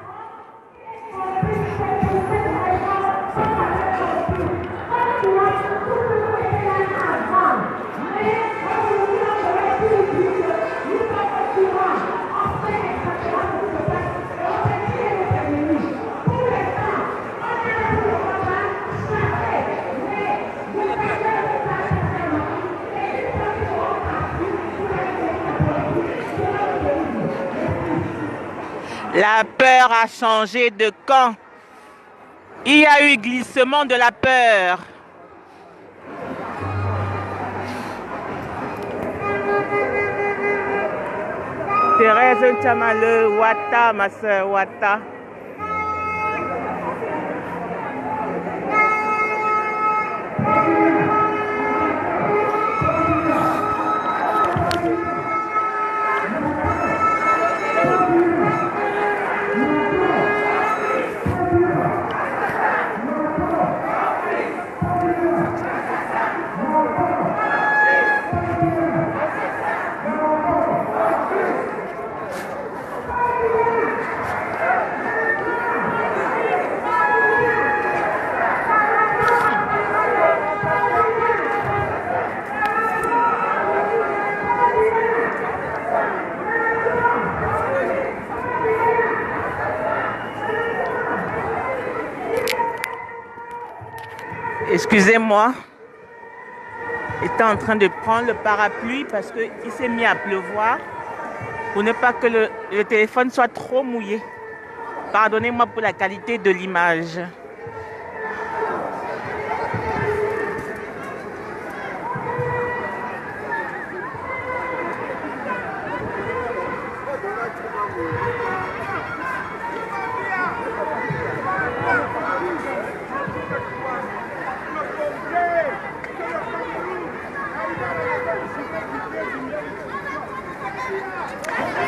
[SPEAKER 2] La peur a changé de camp. Il y a eu glissement de la peur. Thérèse Nchamale, Wata, ma soeur, Wata. Excusez-moi. J'étais en train de prendre le parapluie parce qu'il s'est mis à pleuvoir pour ne pas que le téléphone soit trop mouillé. Pardonnez-moi pour la qualité de l'image.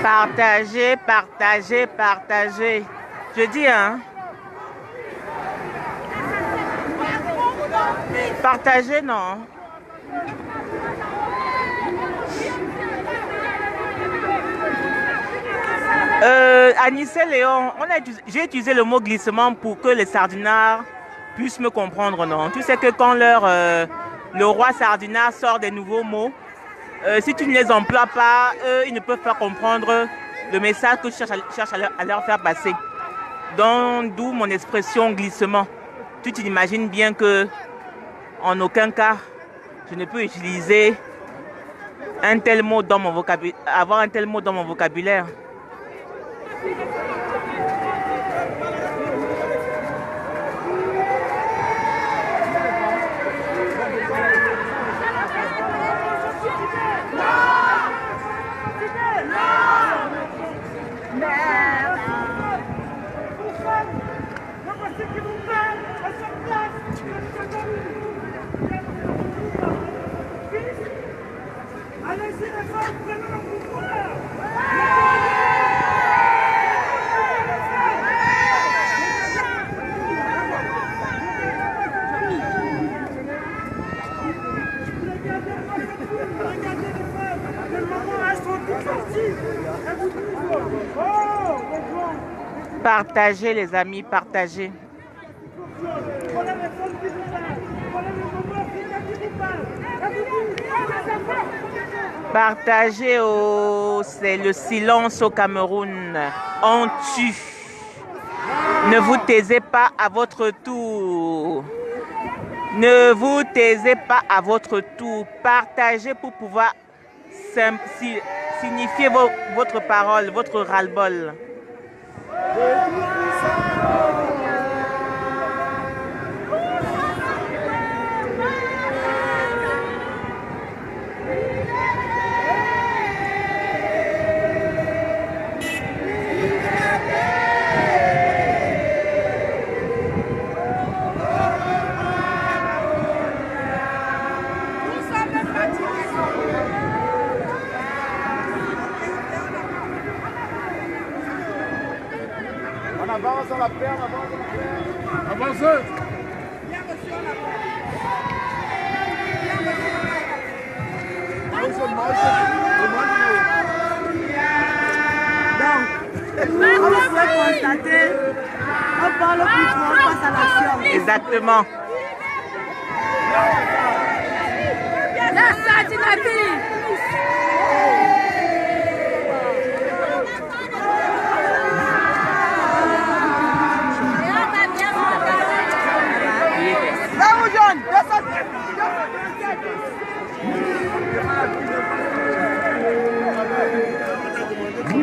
[SPEAKER 2] Partagez, partagez, partagez. Je dis, hein. Partagez, non. Anissé Léon, j'ai utilisé le mot glissement pour que les sardinards puissent me comprendre, non? Tu sais que quand le roi sardinard sort des nouveaux mots, si tu ne les emploies pas, eux, ils ne peuvent pas comprendre le message que tu cherches à leur faire passer. Donc, d'où mon expression glissement. Tu t'imagines bien que, en aucun cas, je ne peux utiliser un tel mot dans mon vocabulaire, avoir un tel mot dans mon vocabulaire. Partagez les amis, partagez. Partagez, c'est le silence au Cameroun. On tue. Ne vous taisez pas à votre tour. Ne vous taisez pas à votre tour. Partagez pour pouvoir signifier votre parole, votre ras-le-bol.
[SPEAKER 4] Avance sur la perle, avance sur la perle. Avancez.
[SPEAKER 3] Donc, on peut constater, on parle plus trop, on passe à l'action.
[SPEAKER 2] Exactement.
[SPEAKER 3] La Sardinavie.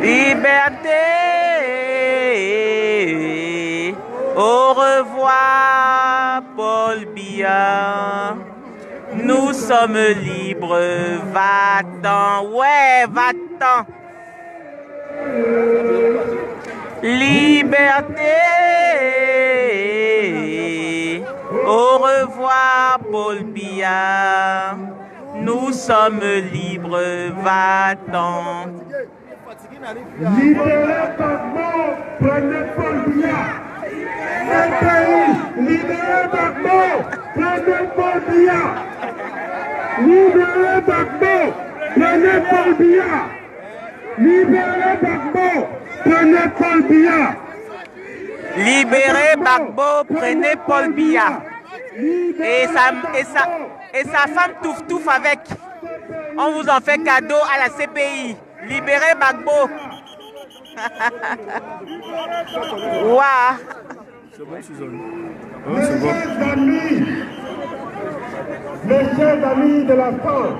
[SPEAKER 2] Liberté. Au revoir, Paul Biya. Nous sommes libres. Va-t'en. Ouais, va-t'en. Liberté. Au revoir, Paul Biya. Nous sommes libres. Va-t'en.
[SPEAKER 6] Libérez Gbagbo, prenez Paul Biya. Un pays, libérez Gbagbo, prenez Paul Biya. Libérez Gbagbo, prenez Paul Biya. Libérez Gbagbo, prenez Paul Biya.
[SPEAKER 2] Libérez Gbagbo, prenez Paul Biya. Et sa femme touffe avec. On vous en fait cadeau à la CPI. Libérez Gbagbo. Waouh.
[SPEAKER 1] C'est bon, Suzanne.
[SPEAKER 6] Mes chers amis, Mes chers amis de la France,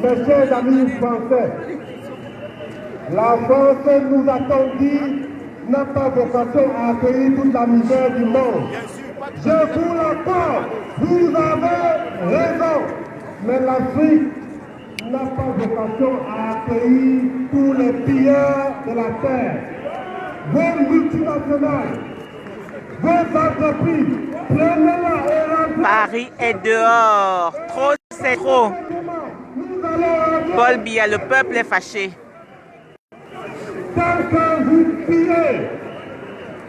[SPEAKER 6] mes chers amis français, la France nous a dit n'a pas vocation à accueillir toute la misère du monde. Je vous l'accorde, vous avez raison, mais l'Afrique n'a pas vocation à accueillir tous les pilleurs de la terre. Vos multinationales, vos entreprises, prenez-la et rentrez.
[SPEAKER 2] Paris est dehors. Trop, c'est trop. Paul Biya, le peuple est fâché.
[SPEAKER 6] Tant que vous pillez,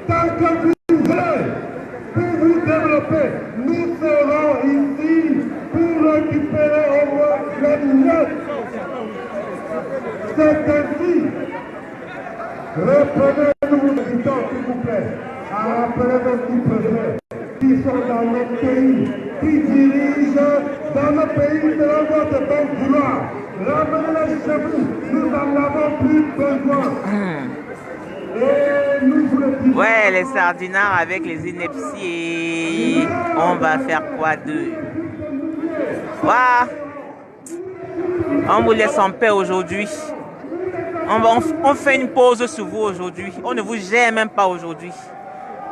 [SPEAKER 6] tant que vous voulez, pour vous développer, nous serons ici pour récupérer au moins les miettes. C'est ainsi. Reprenez-nous le temps, s'il vous plaît, à rappeler nos sous-préfets qui sont dans notre pays, qui dirigent dans nos pays selon votre bon vouloir. Ramenez-les chez vous, nous n'en avons plus besoin. Et nous vous le disons.
[SPEAKER 2] Ouais, les sardinards avec les inepties. On va faire quoi d'eux? Waouh! On vous laisse en paix aujourd'hui. On fait une pause sur vous aujourd'hui. On ne vous gère même pas aujourd'hui.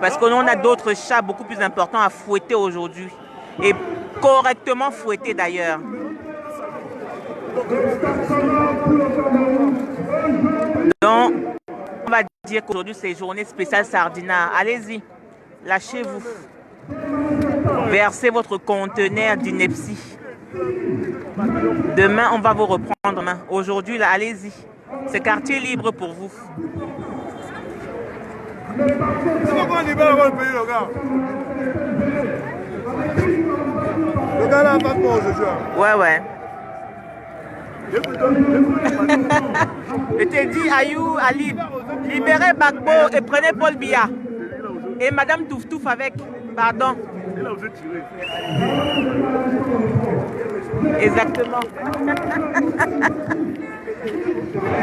[SPEAKER 2] Parce qu'on a d'autres chats beaucoup plus importants à fouetter aujourd'hui. Et correctement fouetter d'ailleurs. Donc, on va dire qu'aujourd'hui c'est journée spéciale sardinard. Allez-y, lâchez-vous. Versez votre conteneur d'ineptie. Demain, on va vous reprendre main. Aujourd'hui, là, allez-y. C'est quartier libre pour vous.
[SPEAKER 1] C'est pourquoi on libère le pays, le gars. Le gars là, pas de pause, je
[SPEAKER 2] Ouais, ouais. Je t'ai dit, Ayou, Ali, libérez Bagbo et prenez Paul Biya. Et Madame Touftouf avec, pardon. Exactement.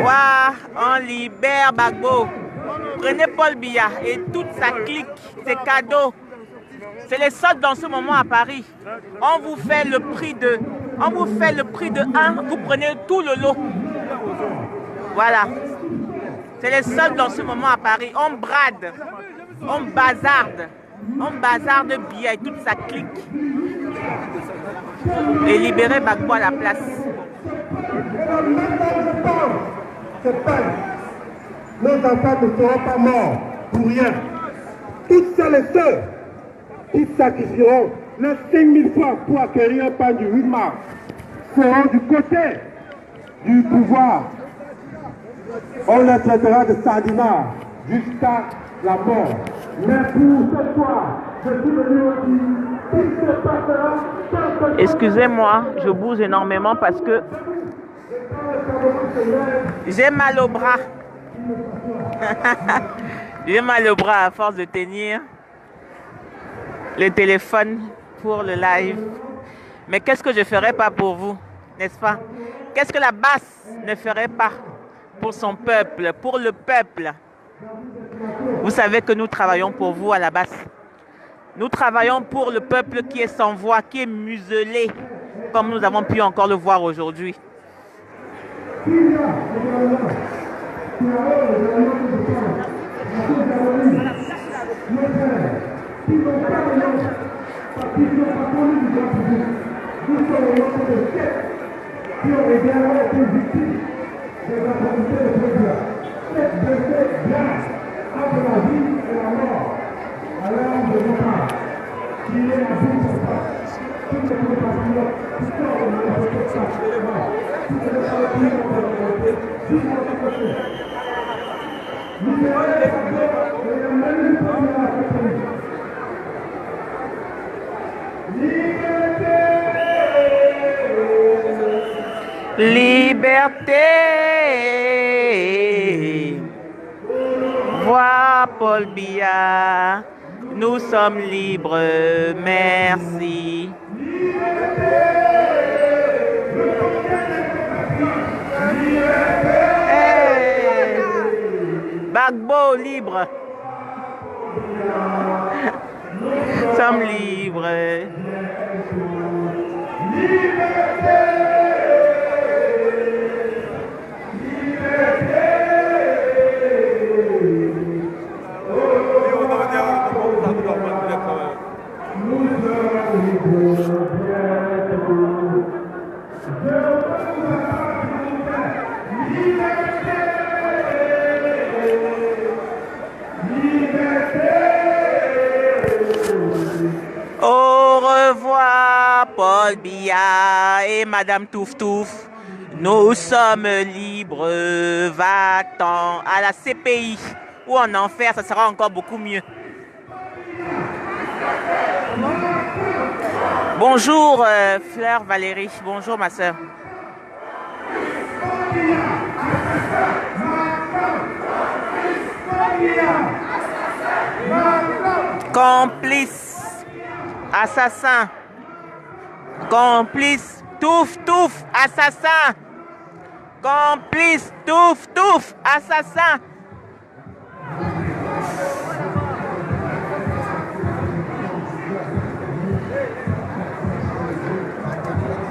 [SPEAKER 2] Waouh, on libère Bagbo. Prenez Paul Biya et toute sa clique, ses cadeaux. C'est les soldes dans ce moment à Paris. On vous fait le prix de 1, vous prenez tout le lot. Voilà. C'est les soldes dans ce moment à Paris. On brade, on bazarde Biya et toute sa clique. Et libérer Bagbo à la place.
[SPEAKER 6] Nos enfants ne seront pas morts pour rien. Toutes celles et ceux qui sacrifieront les 5000 francs pour acquérir un pain du 8 mars seront du côté du pouvoir. On les traitera de sardinards jusqu'à la mort. Mais pour ce soir, je suis venu aussi, il se passera.
[SPEAKER 2] Excusez-moi, je bouge énormément parce que j'ai mal au bras. J'ai mal au bras à force de tenir le téléphone pour le live. Mais qu'est-ce que je ne ferais pas pour vous, n'est-ce pas? Qu'est-ce que la basse ne ferait pas pour son peuple, pour le peuple? Vous savez que nous travaillons pour vous à la basse. Nous travaillons pour le peuple qui est sans voix, qui est muselé, comme nous avons pu encore le voir aujourd'hui. Liberté. Vois Paul Biya, nous sommes libres, merci. Hey. Bagbo libre. Nous sommes libres. Au revoir, Paul Biya et Madame Touf Touf. Nous sommes libres. Va-t'en à la CPI ou en enfer, ça sera encore beaucoup mieux. Bonjour, Fleur Valérie. Bonjour, ma soeur. Complice. Assassin. Complice. Touf, touf. Assassin. Complice. Touf, touf. Assassin.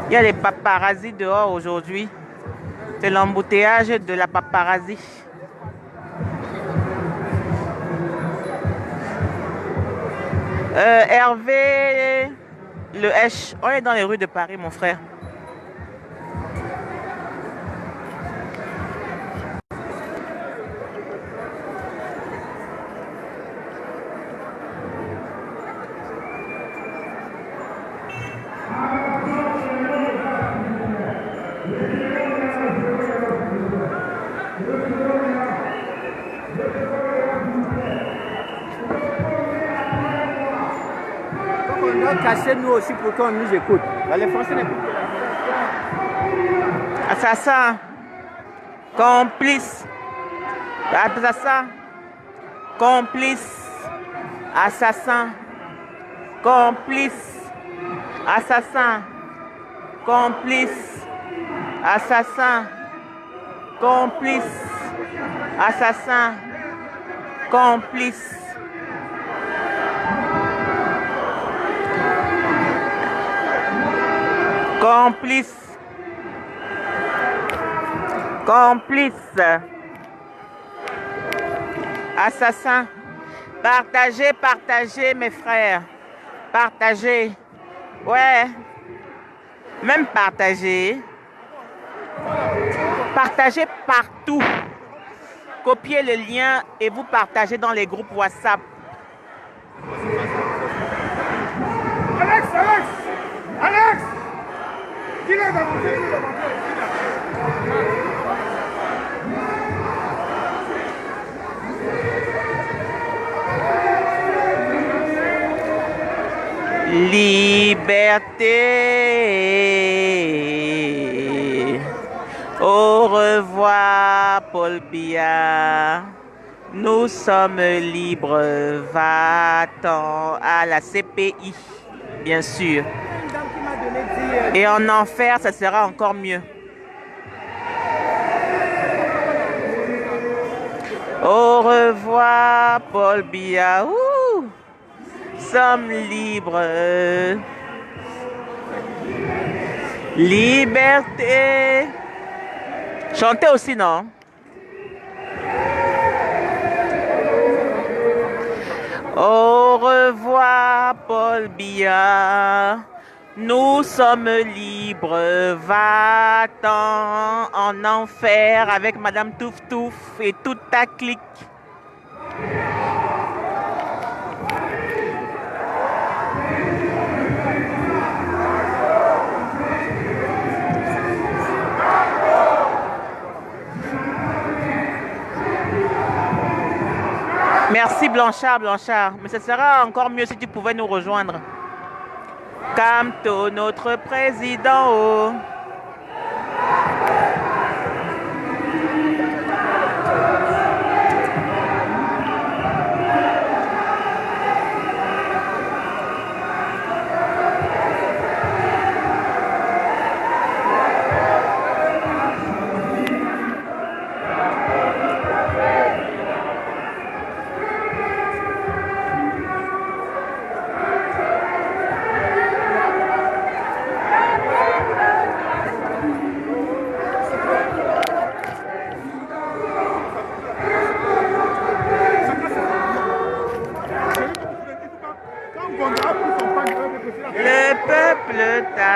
[SPEAKER 2] Il y a les paparazzis dehors aujourd'hui. C'est l'embouteillage de la paparazzi. Hervé, le H. On est dans les rues de Paris, mon frère.
[SPEAKER 7] Cachez-nous aussi pour qu'on nous écoute. Les Français n'écoutent pas.
[SPEAKER 2] Assassin. Complice. Assassin. Complice. Assassin. Complice. Assassin. Complice. Assassin. Complice. Assassin. Complice. Complice. Complice. Assassin. Partagez, partagez, mes frères. Partagez. Ouais. Même partagez. Partagez partout. Copiez le lien et vous partagez dans les groupes WhatsApp.
[SPEAKER 6] Alex, Alex, Alex, qui l'a avancé?
[SPEAKER 2] Liberté. Au revoir, Paul Biya. Nous sommes libres. Va-t'en à la CPI, bien sûr. Et en enfer, ça sera encore mieux. Au revoir, Paul Biya. Ouh, sommes libres. Liberté. Chantez aussi, non? Au revoir, Paul Biya. Nous sommes libres. Va-t'en en enfer avec Madame Touf Touf et toute ta clique. Merci Blanchard, Blanchard. Mais ce sera encore mieux si tu pouvais nous rejoindre. Camto, notre président. Oh.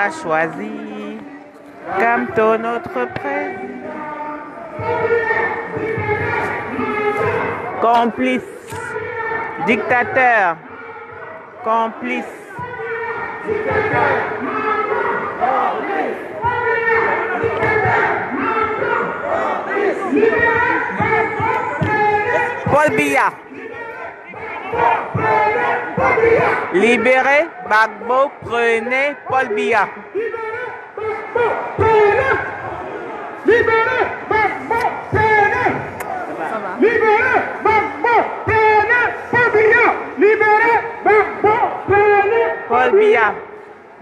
[SPEAKER 2] a choisi comme ton autre prêt. Complice, dictateur, complice. Paul Biya. Libérez Gbagbo, prenez Paul Biya.
[SPEAKER 6] Libérez Gbagbo, prenez. Libérez Gbagbo, prenez Paul Biya. Libérez Gbagbo, prenez
[SPEAKER 2] Paul Biya.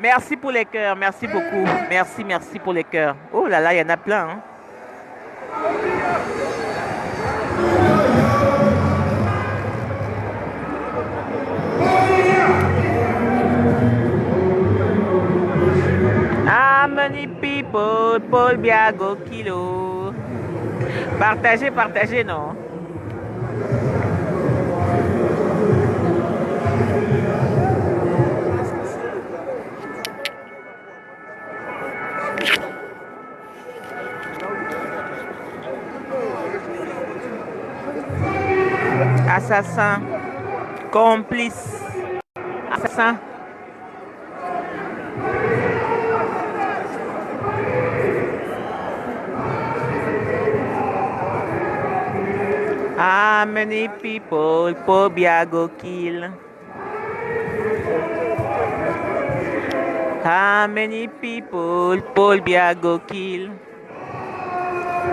[SPEAKER 2] Merci pour les cœurs, merci beaucoup. Merci, merci pour les cœurs. Oh là là, il y en a plein. Hein? How many people, Paul Biya go kilo. Partagez, partagez, non? Assassin, complice, assassin. How many people Paul Biya go kill? How many people Paul Biya go kill?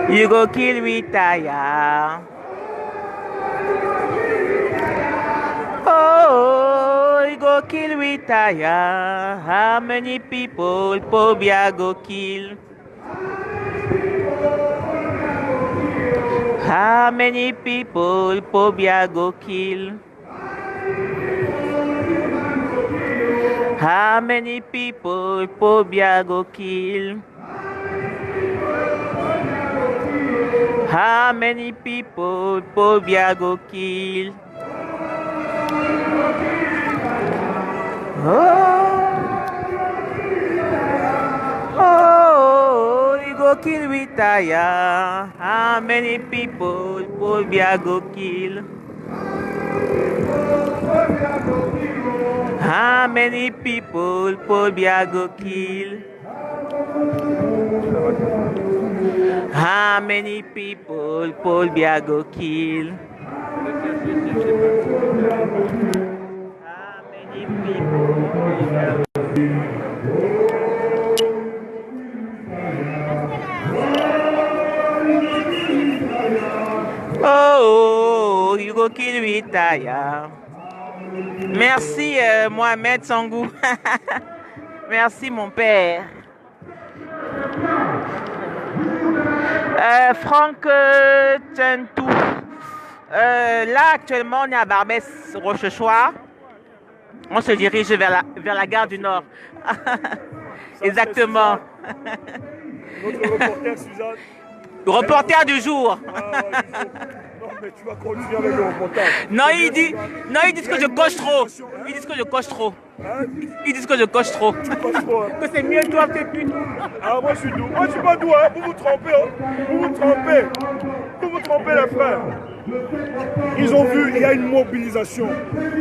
[SPEAKER 2] You go kill retire. Oh, you go kill retire. How many people Paul Biya go kill? How many people Paul Biya go kill? How many people Paul Biya go kill? How many people Paul Biya go kill? Oh, you go kill retire. How many people Paul Biya go kill? How many people Paul Biya go kill? How many people Paul Biya go kill? How many people Paul Biya go kill? Oh, you go kill retire. Merci Mohamed Sangou. Merci mon père. Franck Tentou. Là actuellement on est à Barbès, Rochechouart. On se dirige vers la gare du Nord. Exactement.
[SPEAKER 1] Notre reporter Suzanne.
[SPEAKER 2] Reporter du jour.
[SPEAKER 1] Non, mais tu vas continuer avec le reportage.
[SPEAKER 2] Non, ils disent que je coche trop. Ils disent que je coche trop.
[SPEAKER 1] Hein?
[SPEAKER 2] Ils disent que je coche trop.
[SPEAKER 1] Tu coches trop, hein?
[SPEAKER 2] Que c'est mieux toi que plus doux.
[SPEAKER 1] Ah, moi je suis doux. Moi je suis pas doux, hein? Vous vous trompez, hein? Vous vous trompez. Vous vous trompez, les frères. Ils ont vu, il y a une mobilisation.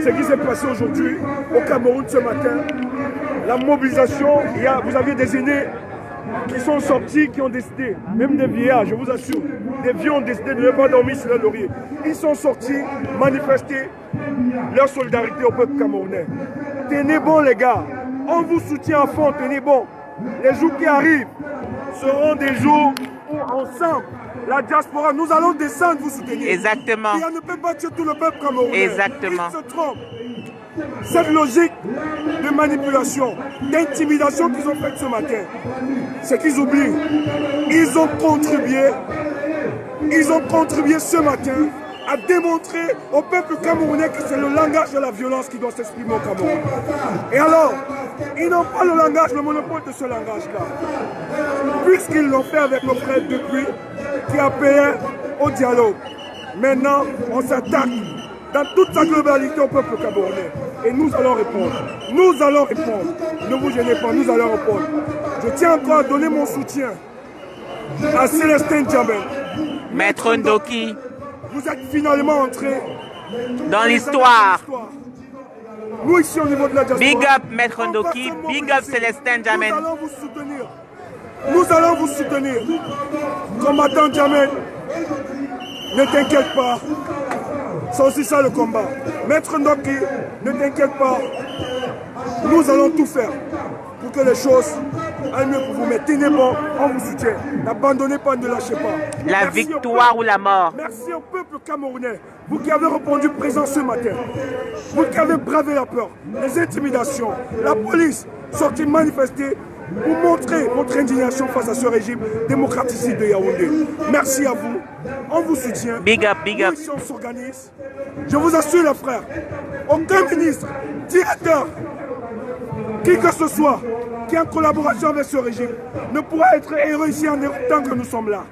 [SPEAKER 1] Ce qui s'est passé aujourd'hui au Cameroun ce matin. La mobilisation, vous aviez des aînés qui sont sortis, qui ont décidé, même des vieillards, je vous assure, des vieux ont décidé de ne pas dormir sur le laurier. Ils sont sortis manifester leur solidarité au peuple camerounais. Tenez bon les gars, on vous soutient à fond, tenez bon. Les jours qui arrivent seront des jours où ensemble, la diaspora, nous allons descendre vous soutenir.
[SPEAKER 2] Exactement.
[SPEAKER 1] Et on ne peut pas tuer tout le peuple camerounais.
[SPEAKER 2] Exactement.
[SPEAKER 1] Ils se trompent. Cette logique de manipulation, d'intimidation qu'ils ont faite ce matin, c'est qu'ils oublient. Ils ont contribué ce matin à démontrer au peuple camerounais que c'est le langage de la violence qui doit s'exprimer au Cameroun. Et alors, ils n'ont pas le langage, le monopole de ce langage-là. Puisqu'ils l'ont fait avec nos frères depuis, qui appelaient au dialogue. Maintenant, on s'attaque dans toute sa globalité au peuple camerounais. et nous allons répondre. Nous allons répondre. Ne vous gênez pas, nous allons répondre. Je tiens encore à donner mon soutien à Célestin Djamel.
[SPEAKER 2] Maître Ndoki.
[SPEAKER 1] Vous êtes finalement entré
[SPEAKER 2] dans l'histoire.
[SPEAKER 1] Nous ici au niveau de la diaspora.
[SPEAKER 2] Big up Maître Ndoki, big up Célestin Djamel.
[SPEAKER 1] Nous allons vous soutenir. Nous allons vous soutenir. Combattant Djamel, ne t'inquiète pas. C'est aussi ça le combat. Maître Ndoki, ne t'inquiète pas. Nous allons tout faire pour que les choses aillent mieux pour vous. Mais tenez bon, on vous soutient. N'abandonnez pas, ne lâchez pas.
[SPEAKER 2] La victoire ou la mort.
[SPEAKER 1] Merci au peuple camerounais. Vous qui avez répondu présent ce matin. Vous qui avez bravé la peur, les intimidations, la police sortie manifester pour montrer votre indignation face à ce régime démocraticide de Yaoundé. Merci à vous. On vous soutient.
[SPEAKER 2] Big up, big up.
[SPEAKER 1] Nous, ici, on s'organise. Je vous assure, les frères, aucun ministre, directeur, qui que ce soit, qui est en collaboration avec ce régime, ne pourra être heureux ici en Europe tant que nous sommes là.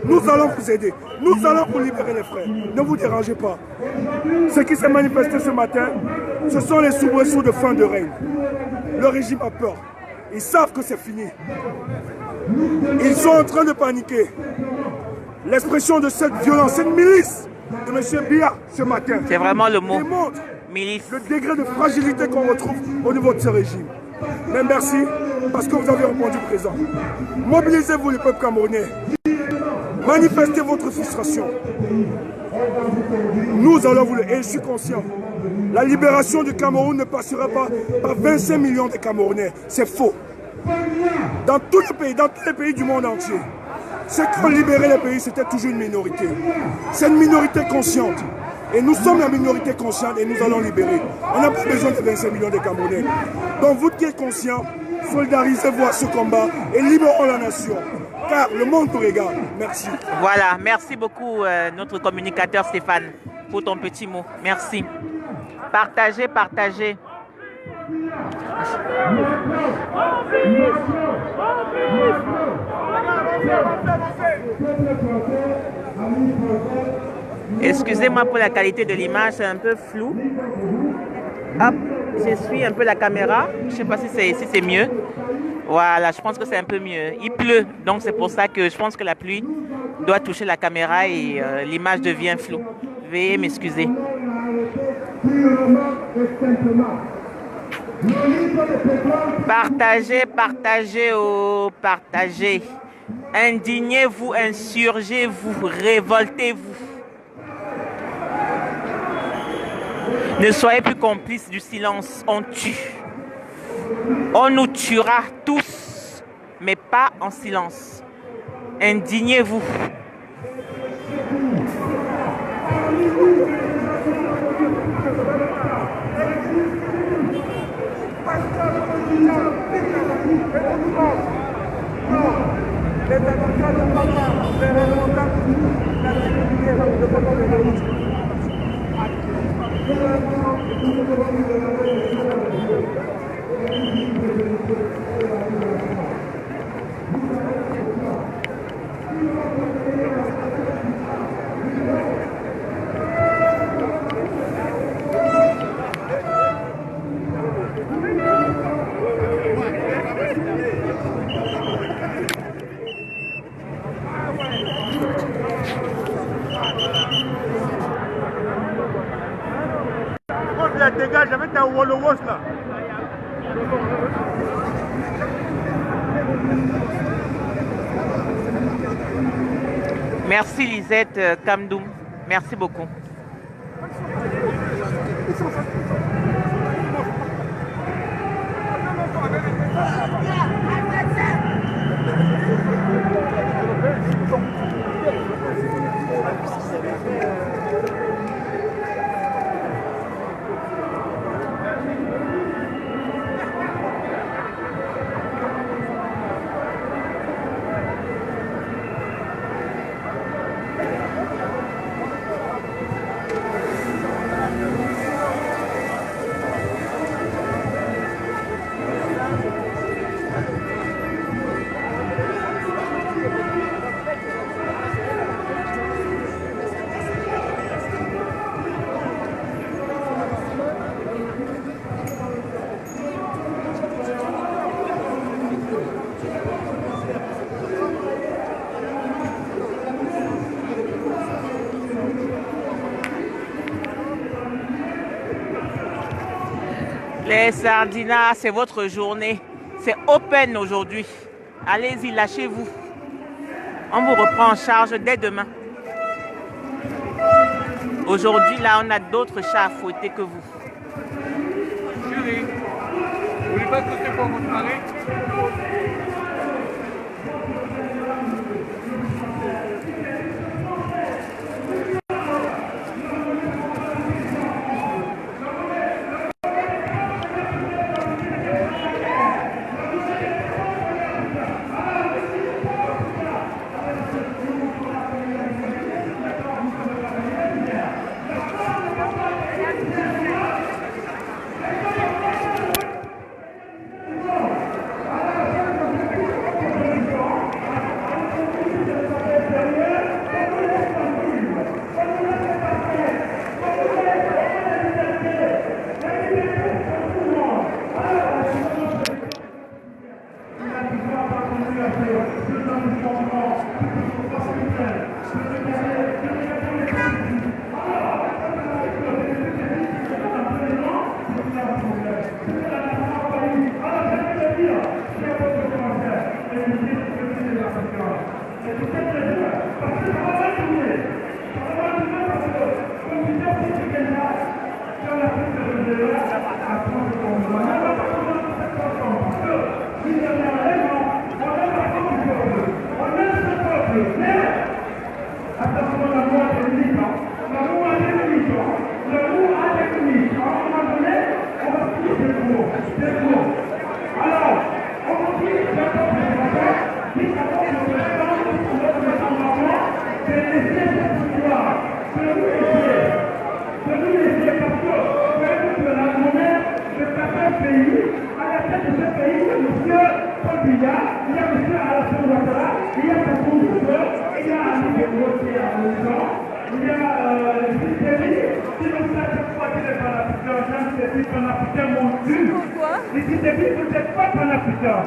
[SPEAKER 1] Nous allons vous aider. Nous allons vous libérer, les frères. Ne vous dérangez pas. Ce qui s'est manifesté ce matin, ce sont les soubresauts de fin de règne. Le régime a peur. Ils savent que c'est fini. Ils sont en train de paniquer. L'expression de cette violence, cette milice de M. Biya ce matin.
[SPEAKER 2] C'est vraiment le mot.
[SPEAKER 1] Démontre
[SPEAKER 2] milice.
[SPEAKER 1] Le degré de fragilité qu'on retrouve au niveau de ce régime. Mais merci parce que vous avez répondu présent. Mobilisez-vous, le peuple camerounais. Manifestez votre frustration. Nous allons vous le... Et je suis conscient. La libération du Cameroun ne passera pas par 25 millions de Camerounais. C'est faux. Dans tous les pays du monde entier, ceux qui ont libéré les pays, c'était toujours une minorité. C'est une minorité consciente. Et nous sommes la minorité consciente et nous allons libérer. On n'a pas besoin de 25 millions de Camerounais. Donc vous qui êtes conscients, solidarisez-vous à ce combat et libérons la nation. Car le monde nous regarde. Merci.
[SPEAKER 2] Voilà, merci beaucoup notre communicateur Stéphane pour ton petit mot. Merci. Partagez, partagez. Excusez-moi pour la qualité de l'image, c'est un peu flou. Hop, je suis un peu la caméra. Je ne sais pas si c'est mieux. Voilà, je pense que c'est un peu mieux. Il pleut, donc c'est pour ça que je pense que la pluie doit toucher la caméra et l'image devient floue. Veuillez m'excuser. Partagez, partagez, oh, partagez. Indignez-vous, insurgez-vous, révoltez-vous. Ne soyez plus complices du silence, on tue. On nous tuera tous, mais pas en silence. Indignez-vous.
[SPEAKER 1] Dégage avec ta Wolowosh là.
[SPEAKER 2] Merci Lisette Kamdoum. Merci beaucoup. Les Sardinas, c'est votre journée. C'est open aujourd'hui. Allez-y, lâchez-vous. On vous reprend en charge dès demain. Aujourd'hui, là, on a d'autres chats à fouetter que vous.
[SPEAKER 4] Chérie, vous voulez pas côté pour votre mari?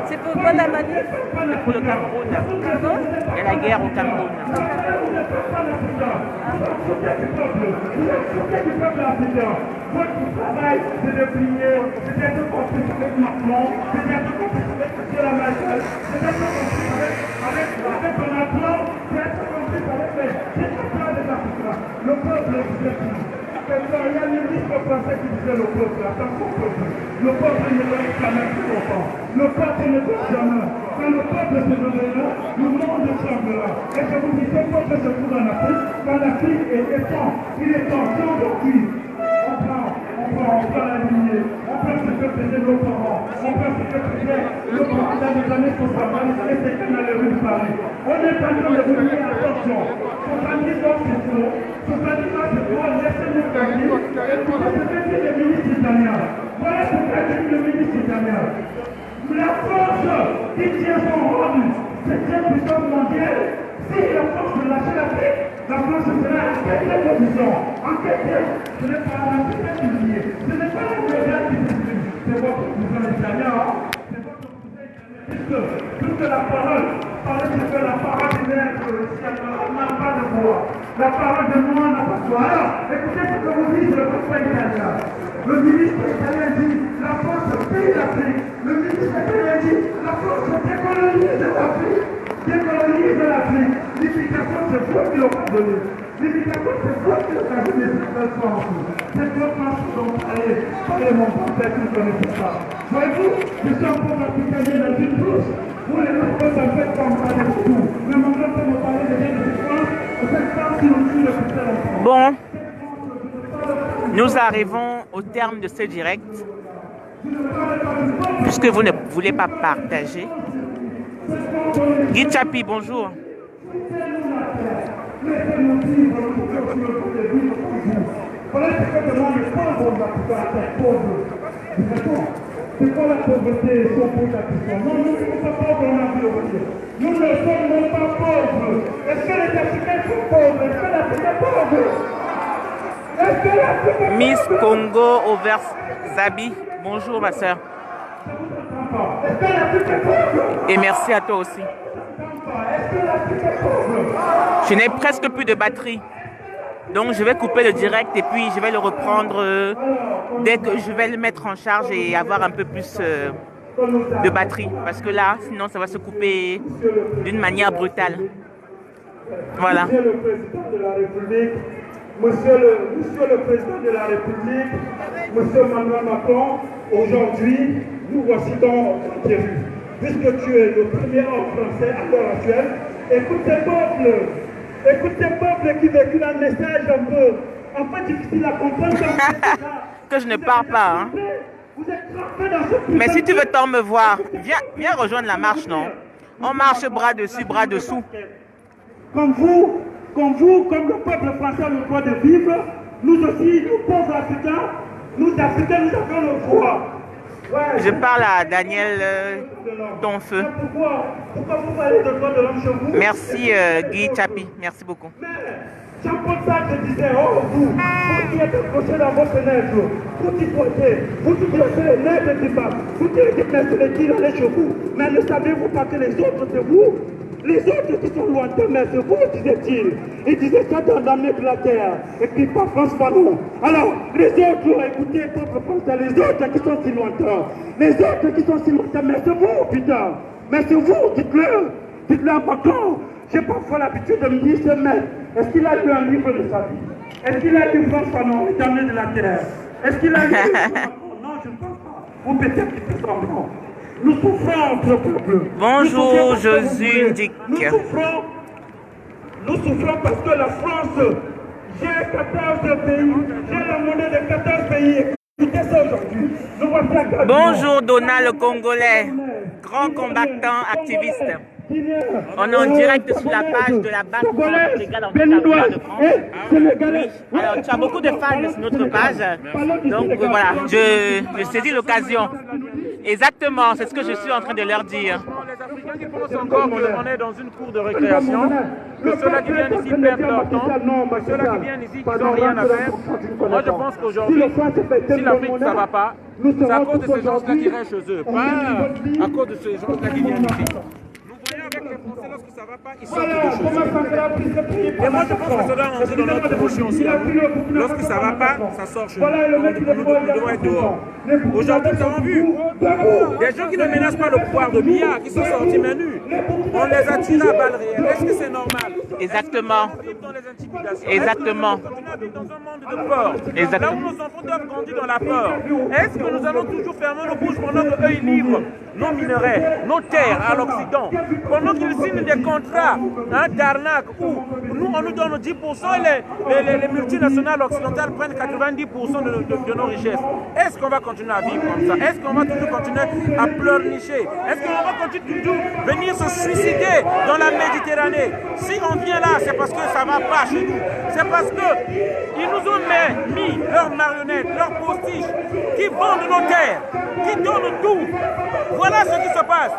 [SPEAKER 3] C'est pourquoi la manif?
[SPEAKER 2] Pour le Cameroun. Il y a la guerre au Cameroun.
[SPEAKER 6] Votre travail, c'est de prier, c'est d'être construit avec Macron, c'est d'être construit avec la Maïs, c'est d'être construit avec Macron, c'est d'être construit avec les plans des Africains. Le peuple est ici. Il y a le ministre français qui disait le peuple, attention au peuple. Le peuple ne doit jamais plus longtemps. Le peuple ne doit jamais. Quand le peuple se réveillera, le monde semblera. Et je vous dis, ce peuple se trouve en Afrique, quand l'Afrique est temps. Il est temps d'aujourd'hui. On prend la lignée, on prend ce que faisaient nos parents, on prend ce que faisait le grand dans les années 70 et c'était dans les rues de Paris. On est en train de vous dire attention, 70 ans c'est trop, 70 ans c'est trop, laissez-nous gagner. Et pour ce que dit le ministre italien, voilà ce que dit le ministre italien. La force qui tient son rôle, c'est cette puissance mondiale. Si la France lâche l'Afrique, la France sera en quête de position. En quête, ce n'est pas la puissance qui dit, ce n'est pas la médias qui dit, c'est votre cousin italien, c'est votre cousin italien. Puisque toute la parole, parlez de la parole du maire, si elle n'a pas de voix, la parole de moi n'a pas de voix. Alors, écoutez ce que vous dites le peuple italien. Le ministre italien dit, la France paye l'Afrique. Le ministre italien dit, la France décolonise l'Afrique. Décolonise l'Afrique. L'imitation, c'est vous qui l'ont donné. L'imitation, c'est vous qui l'ont donné. C'est votre marche dont allez mon père qui ne connaissez pas. Voyez-vous, je suis un pauvre africain dans une trousse. Vous les Africains, ça fait comme ça de tout. Mais mon père peut me parler de bien de France. Vous faites ça si on tue le putain d'enfant.
[SPEAKER 2] Bon, nous arrivons au terme de ce direct. Puisque vous ne voulez pas partager. Guy Chapi, bonjour.
[SPEAKER 6] C'est quoi la pauvreté sans poser la question? Non, nous ne sommes pas pauvres en Afrique. Nous ne sommes pas pauvres. Est-ce que les Africains sont pauvres? Est-ce que l'Afrique est pauvre? Est-ce que l'Afrique est pauvre?
[SPEAKER 2] Miss Congo Over Zabi, bonjour ma soeur.
[SPEAKER 6] Est-ce que l'Afrique est pauvre?
[SPEAKER 2] Et merci à toi aussi.
[SPEAKER 6] Est-ce que l'Afrique est pauvre?
[SPEAKER 2] Je n'ai presque plus de batterie. Donc je vais couper le direct et puis je vais le reprendre dès que je vais le mettre en charge et avoir un peu plus de batterie. Parce que là, sinon ça va se couper d'une manière brutale. Voilà.
[SPEAKER 6] Monsieur le Président de la République, Monsieur le Président de la République, Monsieur Emmanuel Macron, aujourd'hui, nous voici dans Thierry. Puisque tu es le premier homme français à l'heure actuelle, écoute tes peuples qui véhiculent un message un peu difficile à comprendre.
[SPEAKER 2] Que je ne pars pas. Hein. Mais si tu veux tant me voir, viens rejoindre la marche, non? On marche bras dessus, bras dessous.
[SPEAKER 6] Comme vous, comme le peuple français a le droit de vivre, nous aussi, nous pauvres Africains, nous Africains, nous avons le droit. Ouais.
[SPEAKER 2] Je parle à Daniel Tonfeu.
[SPEAKER 6] Pourquoi vous parlez de droit de l'homme chez vous?
[SPEAKER 2] Merci Guy Chapi, merci beaucoup.
[SPEAKER 6] Jean-Paul Sartre disait, oh vous qui êtes accrochés dans vos fenêtres, vous qui portez, vous qui dressez les lèvres du pape, vous qui êtes qui allez chez vous, mais ne savez-vous pas que les autres c'est vous? Les autres qui sont lointains, mais c'est vous, disait-il. Il disait ça dans l'Amérique de la terre, et puis pas France Fanon. Alors, les autres, écoutez, peuple français, les autres qui sont si lointains, les autres qui sont si lointains, mais c'est vous, putain. Mais c'est vous, dites-le à Macron. J'ai parfois l'habitude de me dire, mais est-ce qu'il a lu un livre de sa vie? Est-ce qu'il a lu France Fanon, les damnés de la terre? Est-ce qu'il a lu Non, je ne pense pas. Ou peut-être qu'il fait semblant. Nous souffrons, peuple.
[SPEAKER 2] Bonjour, Josué Dick.
[SPEAKER 6] Nous souffrons parce que la France, j'ai 14 pays, j'ai la monnaie de 14 pays. Écoutez ça aujourd'hui.
[SPEAKER 2] Bonjour, Donald le Congolais, grand combattant activiste. On est en direct sur la page de la base légale en de France. Alors, tu as beaucoup de fans sur notre page. Donc, voilà, je saisis l'occasion. Exactement, c'est ce que je suis en train de leur dire.
[SPEAKER 8] Les Africains qui pensent encore qu'on est dans une cour de récréation, que ceux-là qui viennent ici perdent leur temps, que ceux-là qui viennent ici qui n'ont rien à faire. Moi, je pense qu'aujourd'hui, si l'Afrique, ça ne va pas, c'est à cause de ces gens-là qui restent chez eux, pas à cause de ces gens-là qui viennent ici. Nous voyons avec les Français, lorsque ça ne va pas, ils sortent de chez eux. Et moi, je pense que ça doit rentrer dans notre émotion aussi. Lorsque ça ne va pas, ça sort chez nous. Nous devons être dehors. Aujourd'hui, nous avons vu des gens qui ne menacent pas le pouvoir de Biya, qui sont sortis main nue. On les a tirés à balles réelles. Est-ce que c'est normal?
[SPEAKER 2] Exactement. Exactement.
[SPEAKER 8] Dans un monde de peur.
[SPEAKER 2] Exactement.
[SPEAKER 8] Là où nos enfants doivent grandir dans la peur. Est-ce que nous allons toujours fermer nos bouches pendant qu'eux ils livrent nos minerais, nos terres à l'Occident, pendant qu'ils signent des contrats d'arnaque où nous on nous donne 10% et les multinationales occidentales prennent 90% de nos richesses? Est-ce qu'on va continuer à vivre comme ça? Est-ce qu'on va toujours continuer à pleurnicher? Est-ce qu'on va continuer toujours venir se suicider dans la Méditerranée? Si on vient là, c'est parce que ça ne va pas chez nous. C'est parce qu'ils nous ont mis leurs marionnettes, leurs postiches, qui vendent nos terres, qui donnent tout. Voilà ce qui se passe.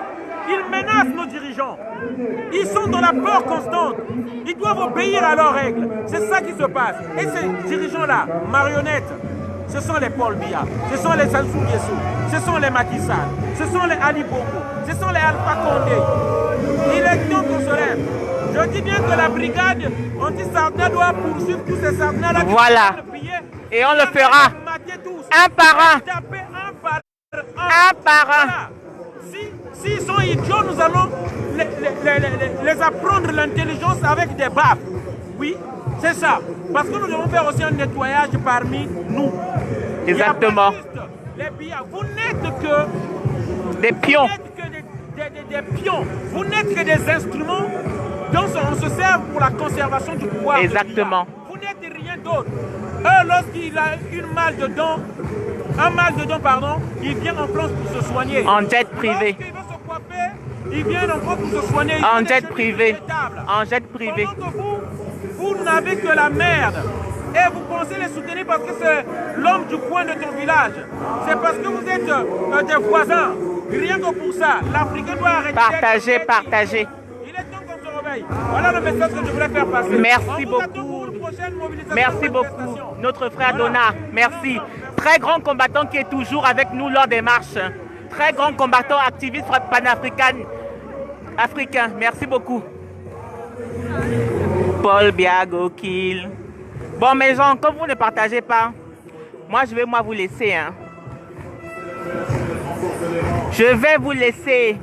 [SPEAKER 8] Ils menacent nos dirigeants. Ils sont dans la peur constante. Ils doivent obéir à leurs règles. C'est ça qui se passe. Et ces dirigeants-là, marionnettes, ce sont les Paul Biya, ce sont les Sassou Nguesso, ce sont les Macky Sall, ce sont les Ali Bongo, ce sont les Alpha Condé. Il est temps qu'on se lève. Je dis bien que la brigade anti-Sartre doit poursuivre tous ces Sartres-là.
[SPEAKER 2] Voilà. Et on le fera un par un. Un par un.
[SPEAKER 8] S'ils sont idiots, nous allons les apprendre l'intelligence avec des baffes. Oui, c'est ça. Parce que nous devons faire aussi un nettoyage parmi nous.
[SPEAKER 2] Exactement.
[SPEAKER 8] Les Biya, vous n'êtes que
[SPEAKER 2] des pions.
[SPEAKER 8] Vous n'êtes que des pions. Vous n'êtes que des instruments dont on se sert pour la conservation du pouvoir.
[SPEAKER 2] Exactement.
[SPEAKER 8] Vous n'êtes rien d'autre. Eux, lorsqu'il a un mal de dents, pardon, il vient en France pour se soigner.
[SPEAKER 2] En jet privé.
[SPEAKER 8] Lorsqu'il veut se coiffer, il vient en France pour se soigner.
[SPEAKER 2] En jet privé. En jet privé.
[SPEAKER 8] Pendant que vous n'avez que la merde. Et vous pensez les soutenir parce que c'est l'homme du coin de ton village. C'est parce que vous êtes des voisins. Rien que pour ça, l'Africain doit arrêter.
[SPEAKER 2] Partagez.
[SPEAKER 8] Il est temps qu'on se réveille. Voilà le message que je voulais faire passer.
[SPEAKER 2] Merci beaucoup. Merci beaucoup. Notre frère Donna, merci. Très grand combattant qui est toujours avec nous lors des marches. Très grand combattant activiste panafricain. Merci beaucoup. Paul Biya go kill. Bon, mes gens, comme vous ne partagez pas, moi, je vais vous laisser. Hein. Je vais vous laisser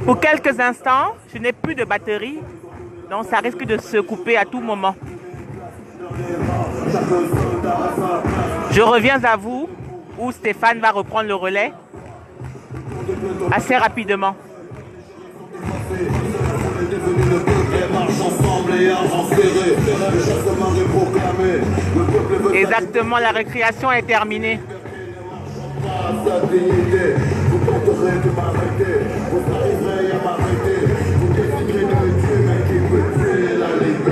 [SPEAKER 2] pour quelques instants. Je n'ai plus de batterie, donc ça risque de se couper à tout moment. Je reviens à vous, où Stéphane va reprendre le relais assez rapidement. Exactement, la récréation est terminée.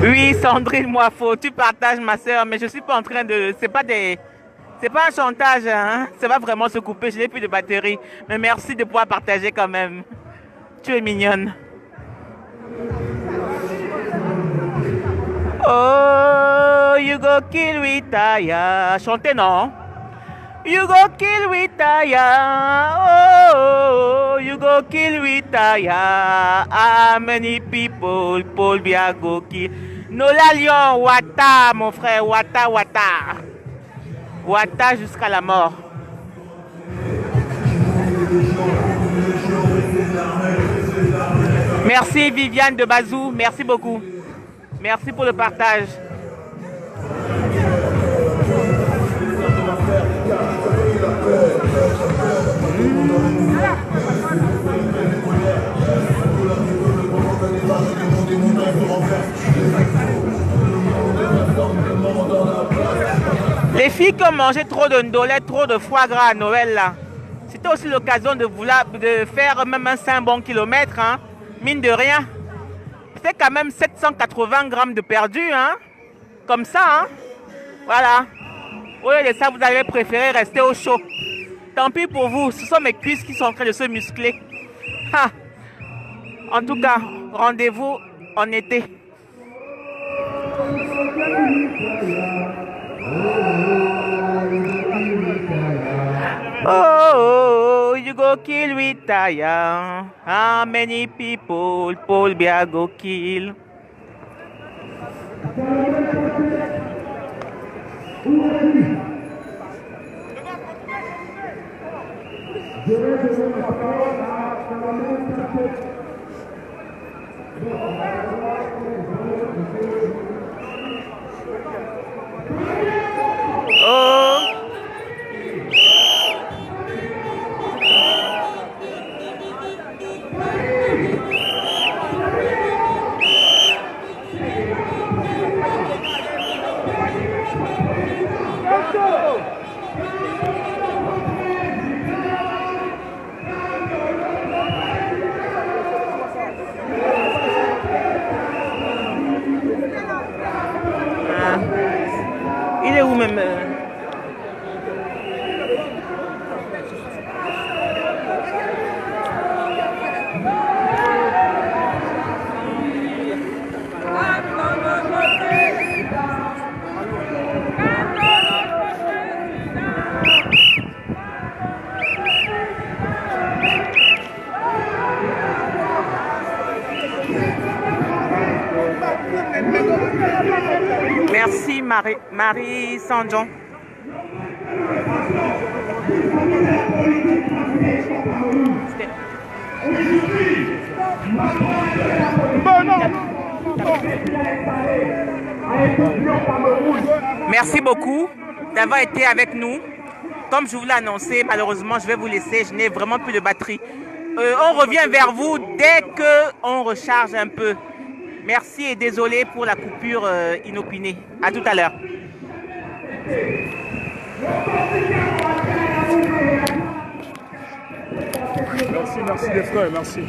[SPEAKER 2] Oui, Sandrine Moifo, tu partages ma soeur, mais je suis pas en train de... C'est pas un chantage, hein? Ça va vraiment se couper, je n'ai plus de batterie. Mais merci de pouvoir partager quand même. Tu es mignonne. Oh, you go kill Witaya. Chantez, non? You go kill Witaya. Oh, you go kill Witaya. Ah, many people, Paul Biago kill. Nola Lion, Wata, mon frère, Wata, Wata. Wata jusqu'à la mort. Merci Viviane de Bazou, merci beaucoup. Merci pour le partage. Les filles qui ont mangé trop de ndolé, trop de foie gras à Noël là, c'était aussi l'occasion de faire même un 5 bons kilomètres, hein, mine de rien. C'est quand même 780 grammes de perdu, hein, comme ça, hein, voilà. Au lieu de ça, vous avez préféré rester au chaud. Tant pis pour vous, ce sont mes cuisses qui sont en train de se muscler. Ha. En tout cas, rendez-vous en été. Oh, you go kill Witaya. How many people Paul Biago kill? Oh. Il est où même? Merci Marie Sanjon. Merci beaucoup d'avoir été avec nous. Comme je vous l'ai annoncé, malheureusement, je vais vous laisser. Je n'ai vraiment plus de batterie. On revient vers vous dès qu'on recharge un peu. Merci et désolé pour la coupure inopinée. À tout à l'heure.
[SPEAKER 1] Merci les frères, merci.